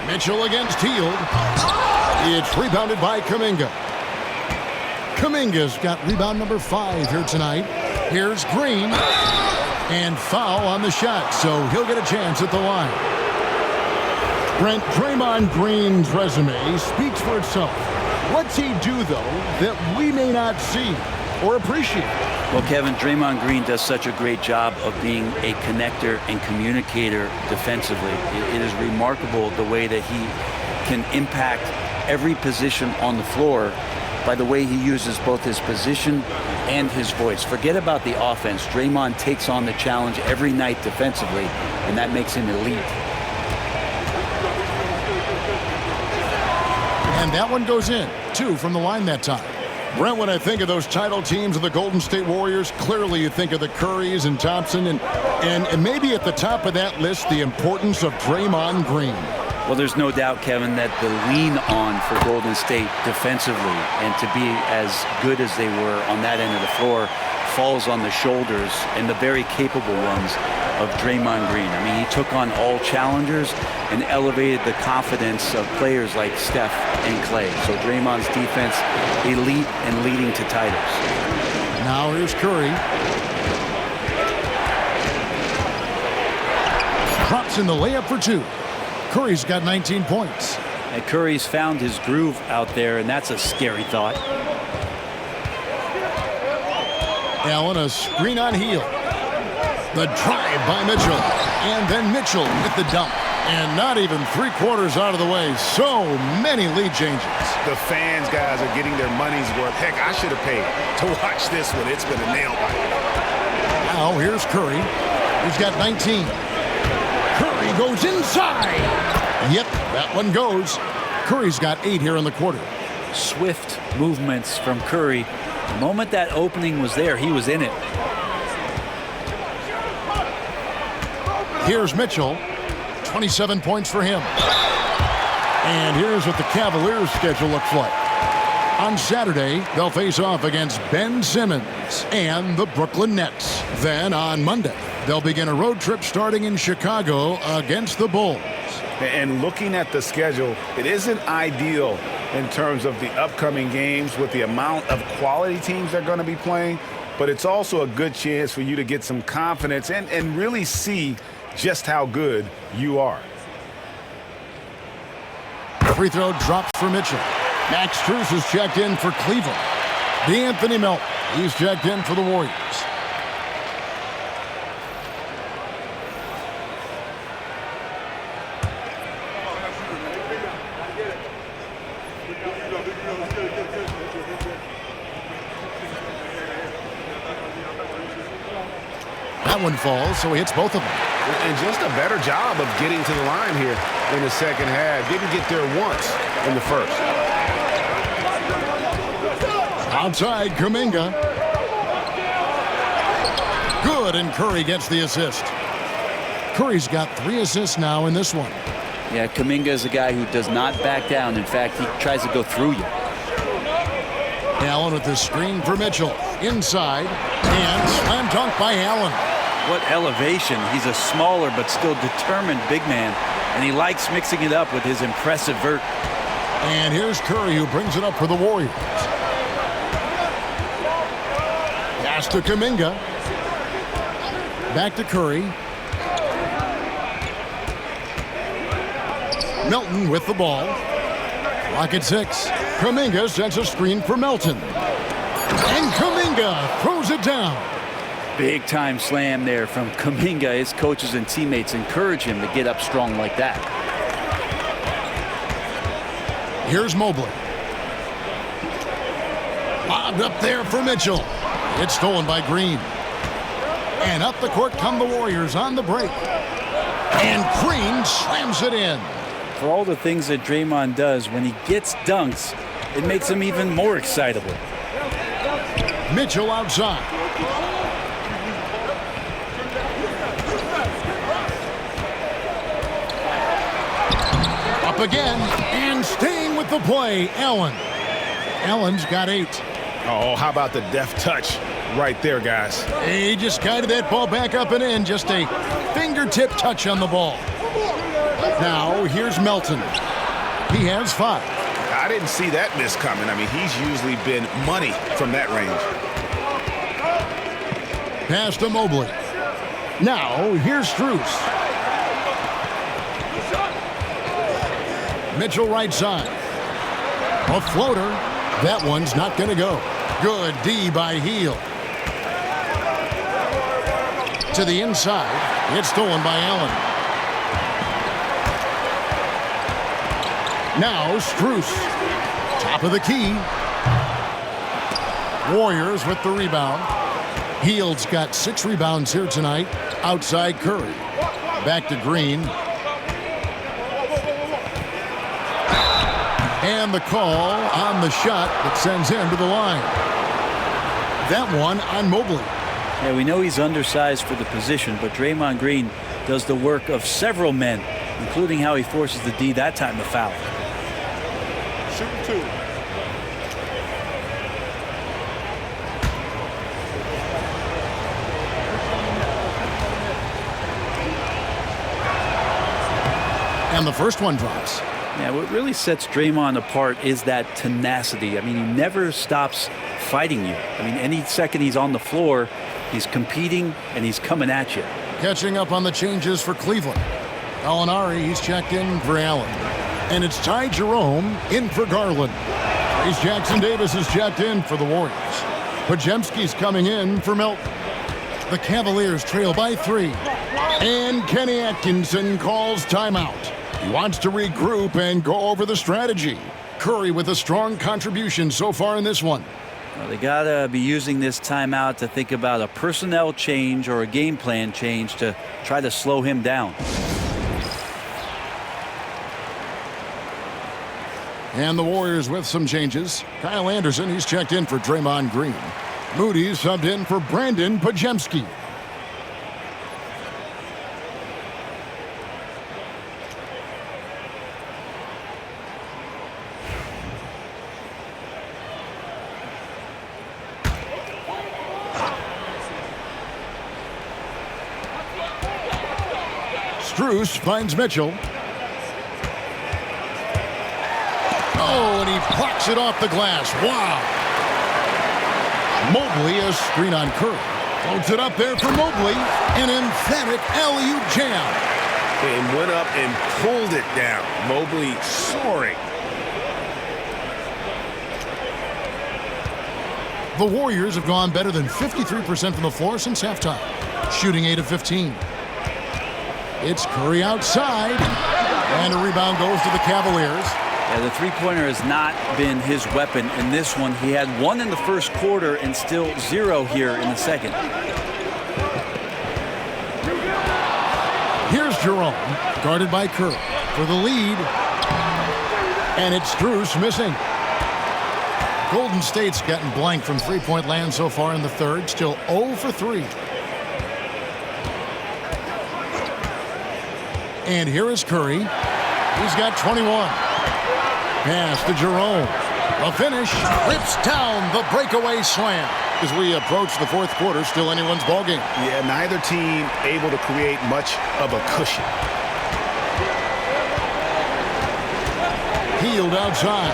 Mitchell against Hield. It's rebounded by Kuminga. Kuminga's got rebound number 5 here tonight. Here's Green. And foul on the shot, so he'll get a chance at the line. Brent, Draymond Green's resume speaks for itself. What's he do, though, that we may not see or appreciate? Well, Kevin, Draymond Green does such a great job of being a connector and communicator defensively. It is remarkable the way that he can impact every position on the floor by the way he uses both his position and his voice. Forget about the offense. Draymond takes on the challenge every night defensively, and that makes him elite. And that one goes in. 2 from the line that time. Brent, when I think of those title teams of the Golden State Warriors, clearly you think of the Currys and Thompson, and maybe at the top of that list, the importance of Draymond Green. Well, there's no doubt, Kevin, that the lean on for Golden State defensively and to be as good as they were on that end of the floor falls on the shoulders and the very capable ones of Draymond Green. I mean, he took on all challengers and elevated the confidence of players like Steph and Clay. So Draymond's defense, elite and leading to titles. Now here's Curry. Drops in the layup for 2. Curry's got 19 points. And Curry's found his groove out there, and that's a scary thought. Allen, a screen on Hield. The drive by Mitchell. And then Mitchell with the dump. And not even 3/4 out of the way. So many lead changes. The fans, guys, are getting their money's worth. Heck, I should have paid to watch this one. It's been a nail biter. Now here's Curry. He's got 19. Curry goes inside. Yep, that one goes. Curry's got 8 here in the quarter. Swift movements from Curry. The moment that opening was there, he was in it. Here's Mitchell. 27 points for him. And here's what the Cavaliers' schedule looks like. On Saturday, they'll face off against Ben Simmons and the Brooklyn Nets. Then on Monday, they'll begin a road trip starting in Chicago against the Bulls. And looking at the schedule, it isn't ideal in terms of the upcoming games with the amount of quality teams they're going to be playing, but it's also a good chance for you to get some confidence and really see just how good you are. Free throw drops for Mitchell. Max Strus is checked in for Cleveland. DeAnthony Melton, he's checked in for the Warriors. That one falls, so he hits both of them. And just a better job of getting to the line here in the second half. Didn't get there once in the first. Outside, Kuminga. Good, and Curry gets the assist. Curry's got 3 assists now in this one. Yeah, Kuminga is a guy who does not back down. In fact, he tries to go through you. Allen with the screen for Mitchell. Inside, and slam dunk by Allen. What elevation. He's a smaller but still determined big man, and he likes mixing it up with his impressive vert. And here's Curry, who brings it up for the Warriors. Pass to Kuminga. Back to Curry. Melton with the ball. Clock at 6. Kuminga sends a screen for Melton. And Kuminga throws it down. Big time slam there from Kuminga. His coaches and teammates encourage him to get up strong like that. Here's Mobley. Lobbed up there for Mitchell. It's stolen by Green. And up the court come the Warriors on the break. And Green slams it in. For all the things that Draymond does, when he gets dunks, it makes him even more excitable. Mitchell outside. again, and staying with the play, Allen. Allen's got 8. Oh, how about the deft touch right there, guys? He just guided that ball back up and in. Just a fingertip touch on the ball. Now, here's Melton. He has 5. I didn't see that miss coming. I mean, he's usually been money from that range. Pass to Mobley. Now, here's Strus. Mitchell right side. A floater. That one's not going to go. Good D by Hield. To the inside. It's stolen by Allen. Now Strus. Top of the key. Warriors with the rebound. Hield's got 6 rebounds here tonight. Outside Curry. Back to Green. And the call on the shot that sends him to the line. That one on Mobley. Yeah, we know he's undersized for the position, but Draymond Green does the work of several men, including how he forces the D that time to foul. Shooting 2. And the first one drops. Yeah, what really sets Draymond apart is that tenacity. I mean, he never stops fighting you. I mean, any second he's on the floor, he's competing and he's coming at you. Catching up on the changes for Cleveland. Gallinari, he's checked in for Allen. And it's Ty Jerome in for Garland. Trace Jackson Davis is checked in for the Warriors. Podziemski's coming in for Melton. The Cavaliers trail by 3. And Kenny Atkinson calls timeout. He wants to regroup and go over the strategy. Curry with a strong contribution so far in this one. Well, they got to be using this timeout to think about a personnel change or a game plan change to try to slow him down. And the Warriors with some changes. Kyle Anderson, he's checked in for Draymond Green. Moody's subbed in for Brandon Podziemski. Strus finds Mitchell. Oh, and he plucks it off the glass. Wow. Mobley, a screen on Curry. Floats it up there for Mobley. An emphatic alley-oop jam. And went up and pulled it down. Mobley soaring. The Warriors have gone better than 53% from the floor since halftime. Shooting 8 of 15. It's Curry outside. And a rebound goes to the Cavaliers. Yeah, the three-pointer has not been his weapon in this one. He had 1 in the first quarter and still 0 here in the second. Here's Jerome, guarded by Curry for the lead. And it's Strus missing. Golden State's gotten blank from three-point land so far in the third. Still 0 for 3. And here is Curry. He's got 21. Pass to Jerome. The finish rips down the breakaway slam. As we approach the fourth quarter, still anyone's ballgame. Yeah, neither team able to create much of a cushion. Hield outside.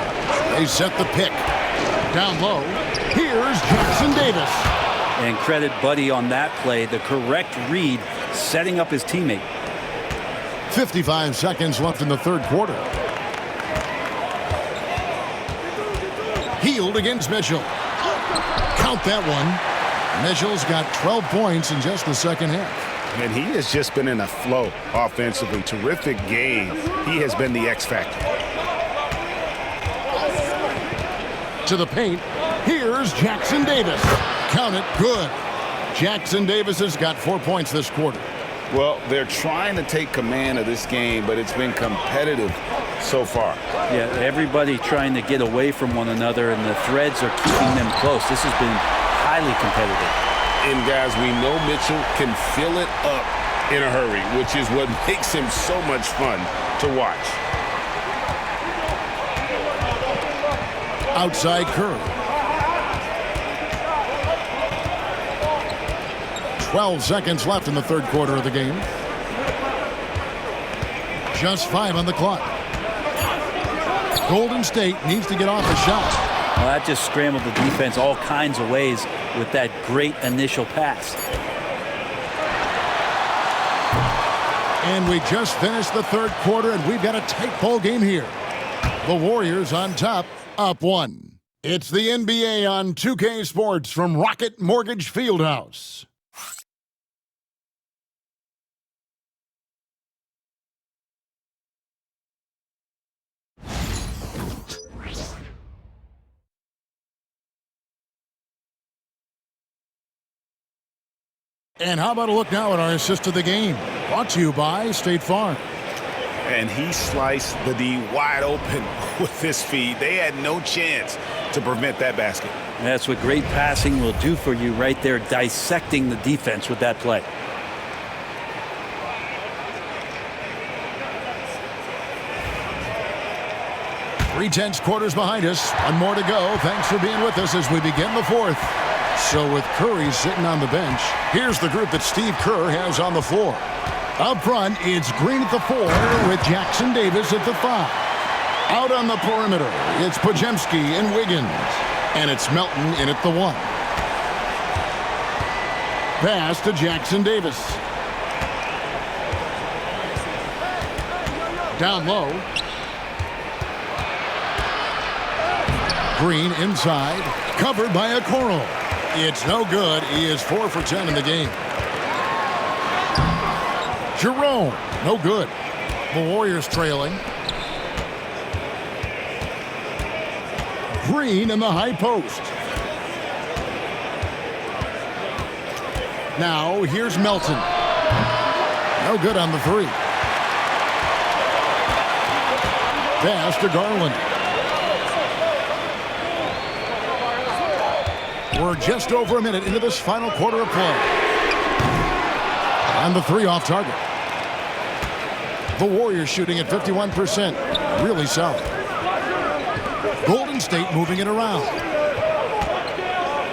They set the pick. Down low. Here's Jackson Davis. And credit Buddy on that play. The correct read, setting up his teammate. 55 seconds left in the third quarter. Hield against Mitchell. Count that one. Mitchell's got 12 points in just the second half. And he has just been in a flow offensively. Terrific game. He has been the X factor. To the paint. Here's Jackson Davis. Count it. Good. Jackson Davis has got 4 points this quarter. Well, they're trying to take command of this game, but it's been competitive so far. Yeah, everybody trying to get away from one another, and the threads are keeping them close. This has been highly competitive. And, guys, we know Mitchell can fill it up in a hurry, which is what makes him so much fun to watch. Outside Curry. 12 seconds left in the third quarter of the game. Just 5 on the clock. Golden State needs to get off a shot. Well, that just scrambled the defense all kinds of ways with that great initial pass. And we just finished the third quarter, and we've got a tight ball game here. The Warriors on top, up 1. It's the NBA on 2K Sports from Rocket Mortgage Fieldhouse. And how about a look now at our assist of the game? Brought to you by State Farm. And he sliced the D wide open with his feet. They had no chance to prevent that basket. That's what great passing will do for you right there, dissecting the defense with that play. Three-tenths quarters behind us. One more to go. Thanks for being with us as we begin the fourth. So with Curry sitting on the bench, here's the group that Steve Kerr has on the floor. Up front, it's Green at the 4 with Jackson Davis at the 5. Out on the perimeter, it's Podziemski and Wiggins. And it's Melton in at the 1. Pass to Jackson Davis. Down low. Green inside, covered by Okoro. It's no good. He is 4 for 10 in the game. Jerome, no good. The Warriors trailing. Green in the high post. Now here's Melton. No good on the 3. Pass to Garland. We're just over a minute into this final quarter of play. And the 3 off target. The Warriors shooting at 51%. Really solid. Golden State moving it around.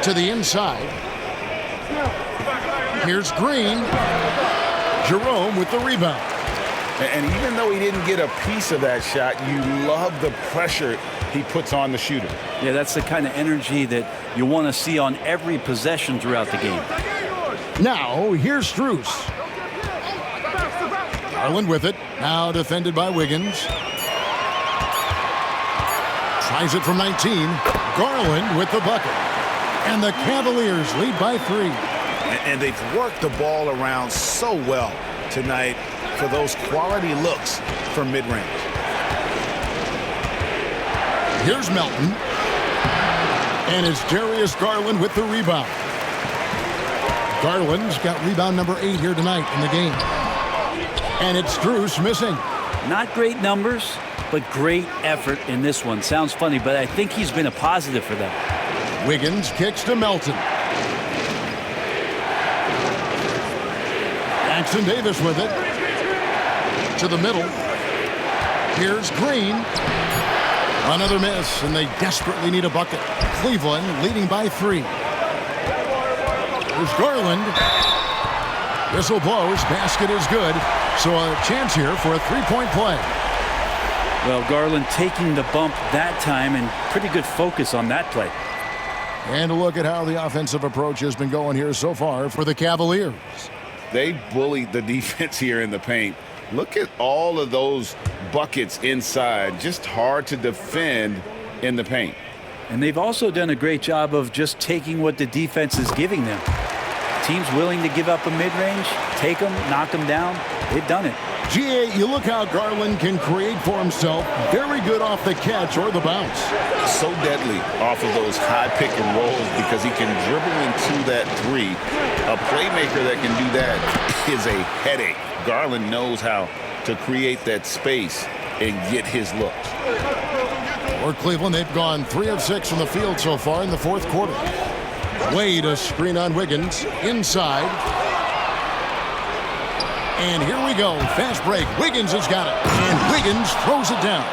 To the inside. Here's Green. Jerome with the rebound. And even though he didn't get a piece of that shot, you love the pressure he puts on the shooter. Yeah, that's the kind of energy that you want to see on every possession throughout the game. Now, here's Strus. Garland with it. Now defended by Wiggins. Tries it from 19. Garland with the bucket. And the Cavaliers lead by 3. And they've worked the ball around so well tonight for those quality looks from mid-range. Here's Melton. And it's Darius Garland with the rebound. Garland's got rebound number 8 here tonight in the game. And it's Strus missing. Not great numbers, but great effort in this one. Sounds funny, but I think he's been a positive for them. Wiggins kicks to Melton. Jackson Davis with it. To the middle. Here's Green. Another miss, and they desperately need a bucket. Cleveland leading by 3. There's Garland. Whistle blows. Basket is good. So a chance here for a 3-point play. Well, Garland taking the bump that time, and pretty good focus on that play. And a look at how the offensive approach has been going here so far for the Cavaliers. They bullied the defense here in the paint. Look at all of those buckets inside. Just hard to defend in the paint. And they've also done a great job of just taking what the defense is giving them. Teams willing to give up a mid-range, take them, knock them down. They've done it. GA, you look how Garland can create for himself. Very good off the catch or the bounce. So deadly off of those high pick and rolls because he can dribble into that 3. A playmaker that can do that is a headache. Garland knows how to create that space and get his looks. For Cleveland, they've gone 3 of 6 from the field so far in the fourth quarter. Wade a screen on Wiggins. Inside. And here we go. Fast break. Wiggins has got it. And Wiggins throws it down.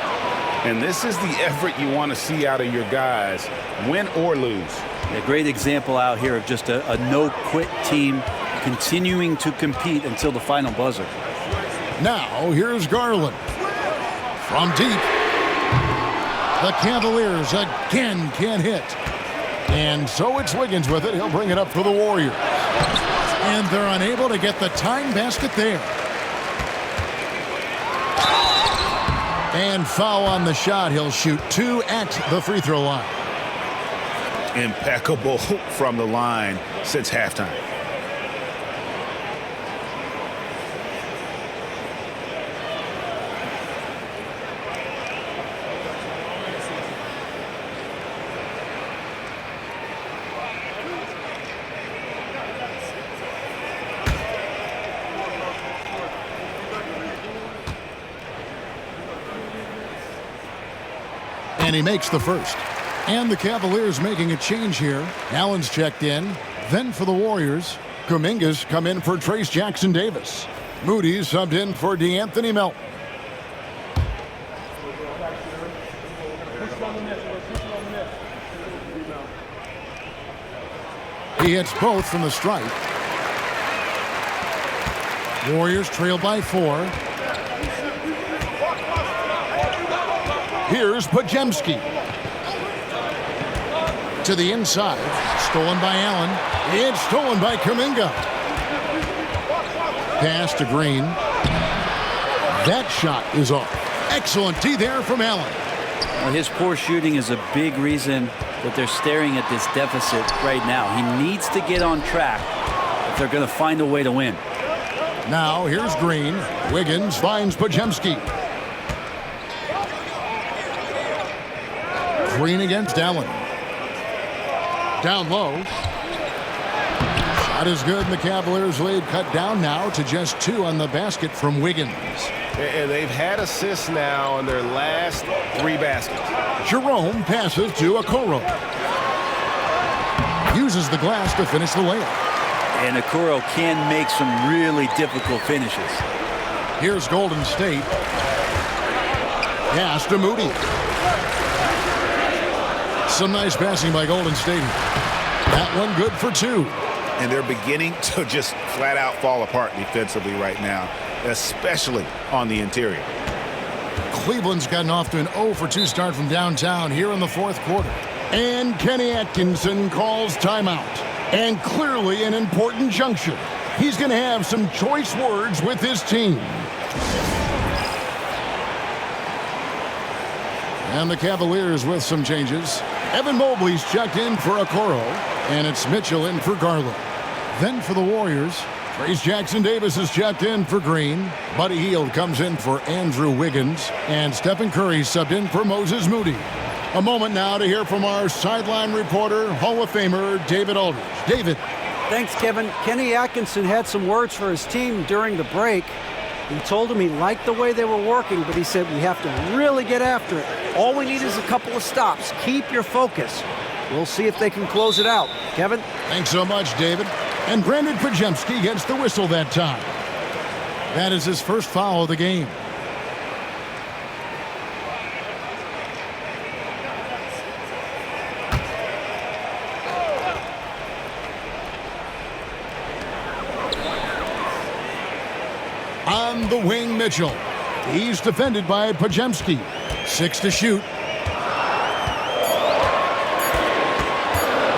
And this is the effort you want to see out of your guys, win or lose. A great example out here of just a no-quit team continuing to compete until the final buzzer. Now, here's Garland. From deep, the Cavaliers again can't hit. And so it's Wiggins with it. He'll bring it up for the Warriors. And they're unable to get the tying basket there. And foul on the shot. He'll shoot 2 at the free throw line. Impeccable from the line since halftime. And he makes the first. And the Cavaliers making a change here. Allen's checked in. Then for the Warriors, Kuminga's come in for Trace Jackson-Davis. Moody's subbed in for DeAnthony Melton. He hits both from the stripe. Warriors trail by 4. Here's Podziemski. To the inside. Stolen by Allen. It's stolen by Kuminga. Pass to Green. That shot is off. Excellent D there from Allen. Well, his poor shooting is a big reason that they're staring at this deficit right now. He needs to get on track if they're going to find a way to win. Now here's Green. Wiggins finds Podziemski. Green against Allen. Down low. Shot is good, and the Cavaliers lead cut down now to just 2 on the basket from Wiggins. And they've had assists now on their last 3 baskets. Jerome passes to Okoro. Uses the glass to finish the layup. And Okoro can make some really difficult finishes. Here's Golden State. Pass to Moody. Some nice passing by Golden State. That one good for 2. And they're beginning to just flat out fall apart defensively right now, especially on the interior. Cleveland's gotten off to an 0 for 2 start from downtown here in the 4th quarter. And Kenny Atkinson calls timeout. And clearly an important juncture. He's going to have some choice words with his team. And the Cavaliers with some changes. Evan Mobley's checked in for Okoro, and it's Mitchell in for Garland. Then for the Warriors, Trace Jackson-Davis is checked in for Green. Buddy Hield comes in for Andrew Wiggins, and Stephen Curry subbed in for Moses Moody. A moment now to hear from our sideline reporter, Hall of Famer David Aldridge. David. Thanks, Kevin. Kenny Atkinson had some words for his team during the break. He told him he liked the way they were working, but he said we have to really get after it. All we need is a couple of stops. Keep your focus. We'll see if they can close it out. Kevin? Thanks so much, David. And Brandon Podziemski gets the whistle that time. That is his first foul of the game. On the wing, Mitchell. He's defended by Podziemski. 6 to shoot.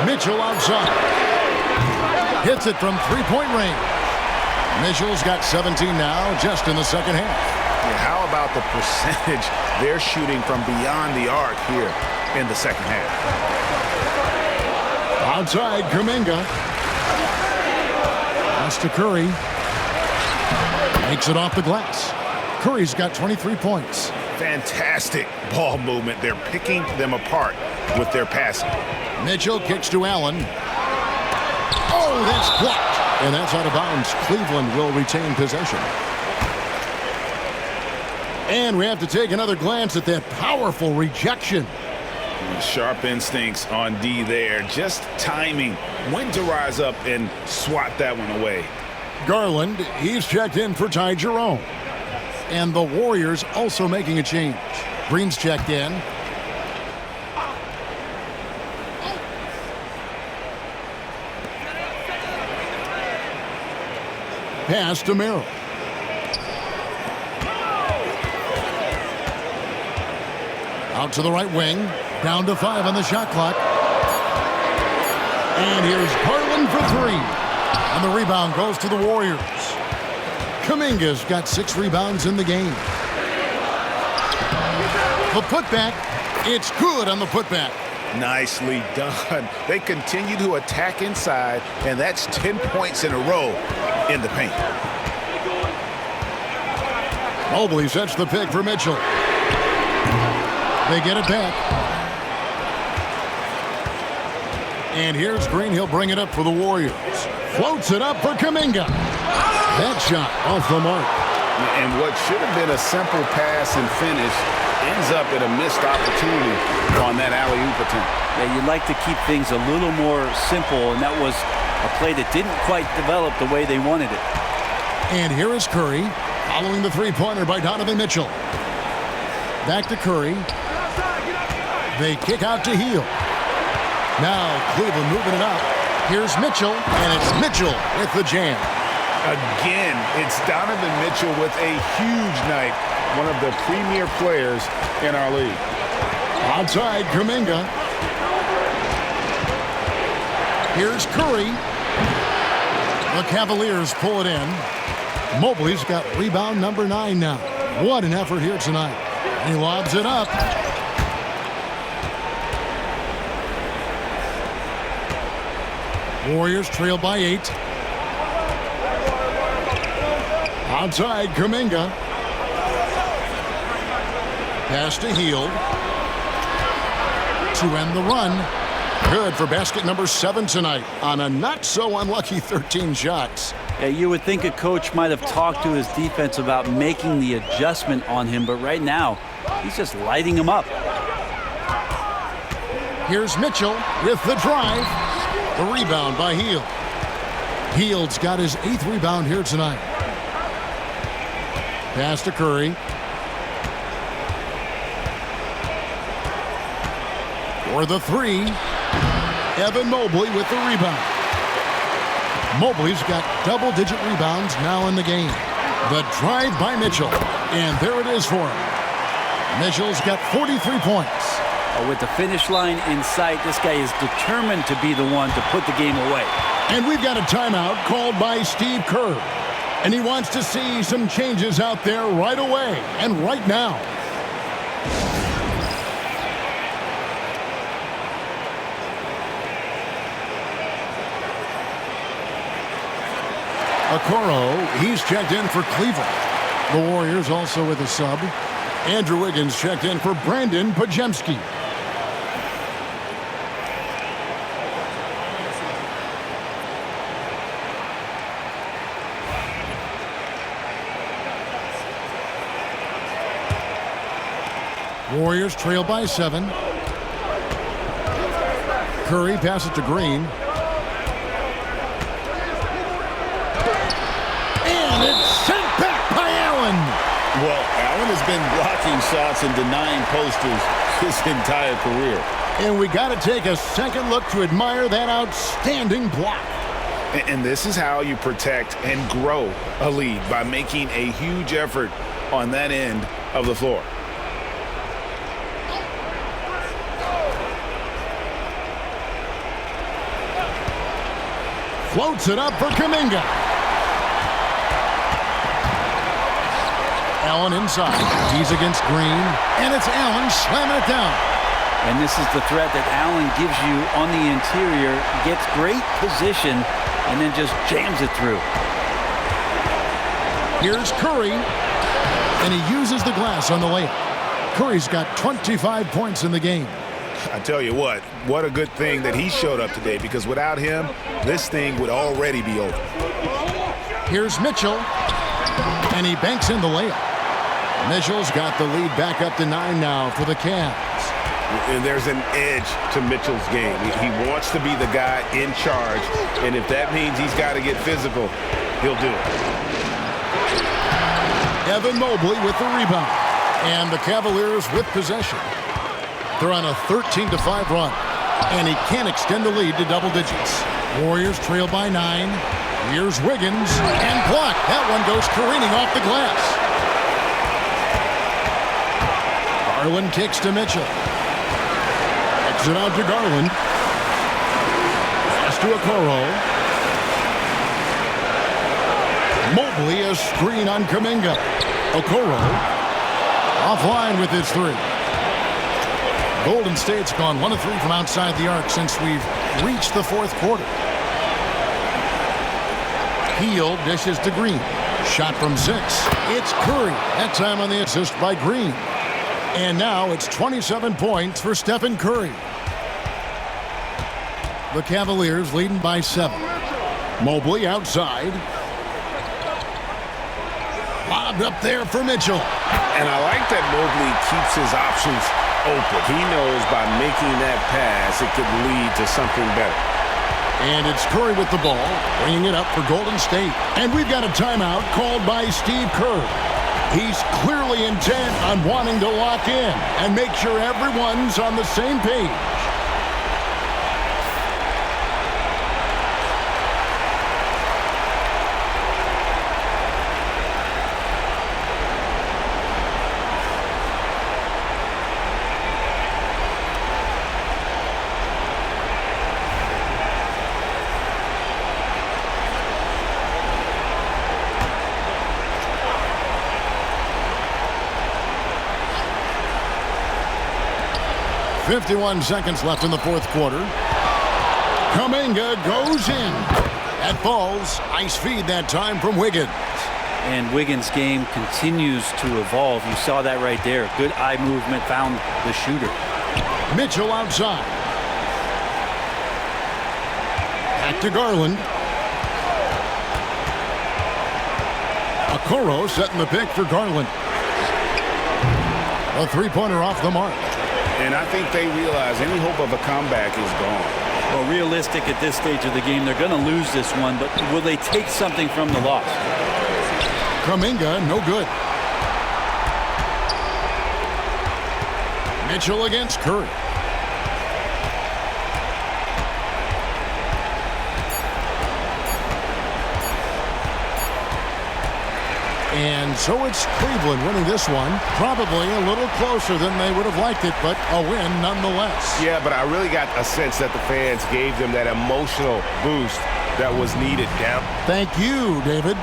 Mitchell outside. Hits it from 3-point range. Mitchell's got 17 now, just in the second half. Yeah, how about the percentage they're shooting from beyond the arc here in the second half? Outside, Kuminga. Pass to Curry. Makes it off the glass. Curry's got 23 points. Fantastic ball movement. They're picking them apart with their passing. Mitchell kicks to Allen. Oh, that's blocked. And that's out of bounds. Cleveland will retain possession. And we have to take another glance at that powerful rejection. Sharp instincts on D there. Just timing when to rise up and swat that one away. Garland, he's checked in for Ty Jerome. And the Warriors also making a change. Green's checked in. Pass to Merrill. Out to the right wing. Down to 5 on the shot clock. And here's Garland for 3. And the rebound goes to the Warriors. Kuminga's got 6 rebounds in the game. The putback. It's good on the putback. Nicely done. They continue to attack inside, and that's 10 points in a row in the paint. Mobley sets the pick for Mitchell. They get it back. And here's Green. He'll bring it up for the Warriors. Floats it up for Kuminga. That shot off the mark. And what should have been a simple pass and finish ends up at a missed opportunity on that alley-oop attempt. Yeah, you'd like to keep things a little more simple, and that was a play that didn't quite develop the way they wanted it. And here is Curry, following the three-pointer by Donovan Mitchell. Back to Curry. They kick out to Hield. Now Cleveland moving it up. Here's Mitchell, and it's Mitchell with the jam. Again, it's Donovan Mitchell with a huge night. One of the premier players in our league. Outside, Kuminga. Here's Curry. The Cavaliers pull it in. Mobley's got rebound number 9 now. What an effort here tonight. He lobs it up. Warriors trail by 8. Outside, Kuminga. Pass to Hield. To end the run. Good for basket number 7 tonight on a not-so-unlucky 13 shots. Yeah, you would think a coach might have talked to his defense about making the adjustment on him, but right now, he's just lighting him up. Here's Mitchell with the drive. The rebound by Hield. Hield's got his 8th rebound here tonight. Pass to Curry. For the 3. Evan Mobley with the rebound. Mobley's got double-digit rebounds now in the game. The drive by Mitchell. And there it is for him. Mitchell's got 43 points. With the finish line in sight, this guy is determined to be the one to put the game away. And we've got a timeout called by Steve Kerr. And he wants to see some changes out there right away and right now. Okoro, he's checked in for Cleveland. The Warriors also with a sub. Andrew Wiggins checked in for Brandon Pajemski. Warriors trail by 7. Curry passes to Green. And it's sent back by Allen. Well, Allen has been blocking shots and denying posters his entire career. And we got to take a second look to admire that outstanding block. And this is how you protect and grow a lead, by making a huge effort on that end of the floor. Floats it up for Kuminga. Allen inside. He's against Green. And it's Allen slamming it down. And this is the threat that Allen gives you on the interior. Gets great position and then just jams it through. Here's Curry. And he uses the glass on the layup. Curry's got 25 points in the game. I tell you what a good thing that he showed up today, because without him, this thing would already be over. Here's Mitchell, and he banks in the layup. Mitchell's got the lead back up to 9 now for the Cavs. And there's an edge to Mitchell's game. He wants to be the guy in charge, and if that means he's got to get physical, he'll do it. Evan Mobley with the rebound. And the Cavaliers with possession. They're on a 13-5 run. And he can't extend the lead to double digits. Warriors trail by 9. Here's Wiggins. And blocked. That one goes careening off the glass. Garland kicks to Mitchell. Kicks it out to Garland. Pass to Okoro. Mobley, a screen on Kuminga. Okoro offline with his 3. Golden State's gone 1 of 3 from outside the arc since we've reached the 4th quarter. Hield dishes to Green. Shot from 6. It's Curry. That time on the assist by Green. And now it's 27 points for Stephen Curry. The Cavaliers leading by 7. Mobley outside. Lobbed up there for Mitchell. And I like that Mobley keeps his options open. He knows by making that pass, it could lead to something better. And it's Curry with the ball, bringing it up for Golden State. And we've got a timeout called by Steve Kerr. He's clearly intent on wanting to lock in and make sure everyone's on the same page. .51 seconds left in the 4th quarter. Kuminga goes in. That falls. Nice feed that time from Wiggins. And Wiggins' game continues to evolve. You saw that right there. Good eye movement, found the shooter. Mitchell outside. Back to Garland. Okoro setting the pick for Garland. A 3-pointer off the mark. And I think they realize any hope of a comeback is gone. Well, realistic at this stage of the game, they're going to lose this one, but will they take something from the loss? Kuminga, no good. Mitchell against Curry. And so it's Cleveland winning this one. Probably a little closer than they would have liked it, but a win nonetheless. Yeah, but I really got a sense that the fans gave them that emotional boost that was needed down. Thank you, David.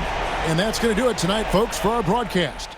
And that's going to do it tonight, folks, for our broadcast.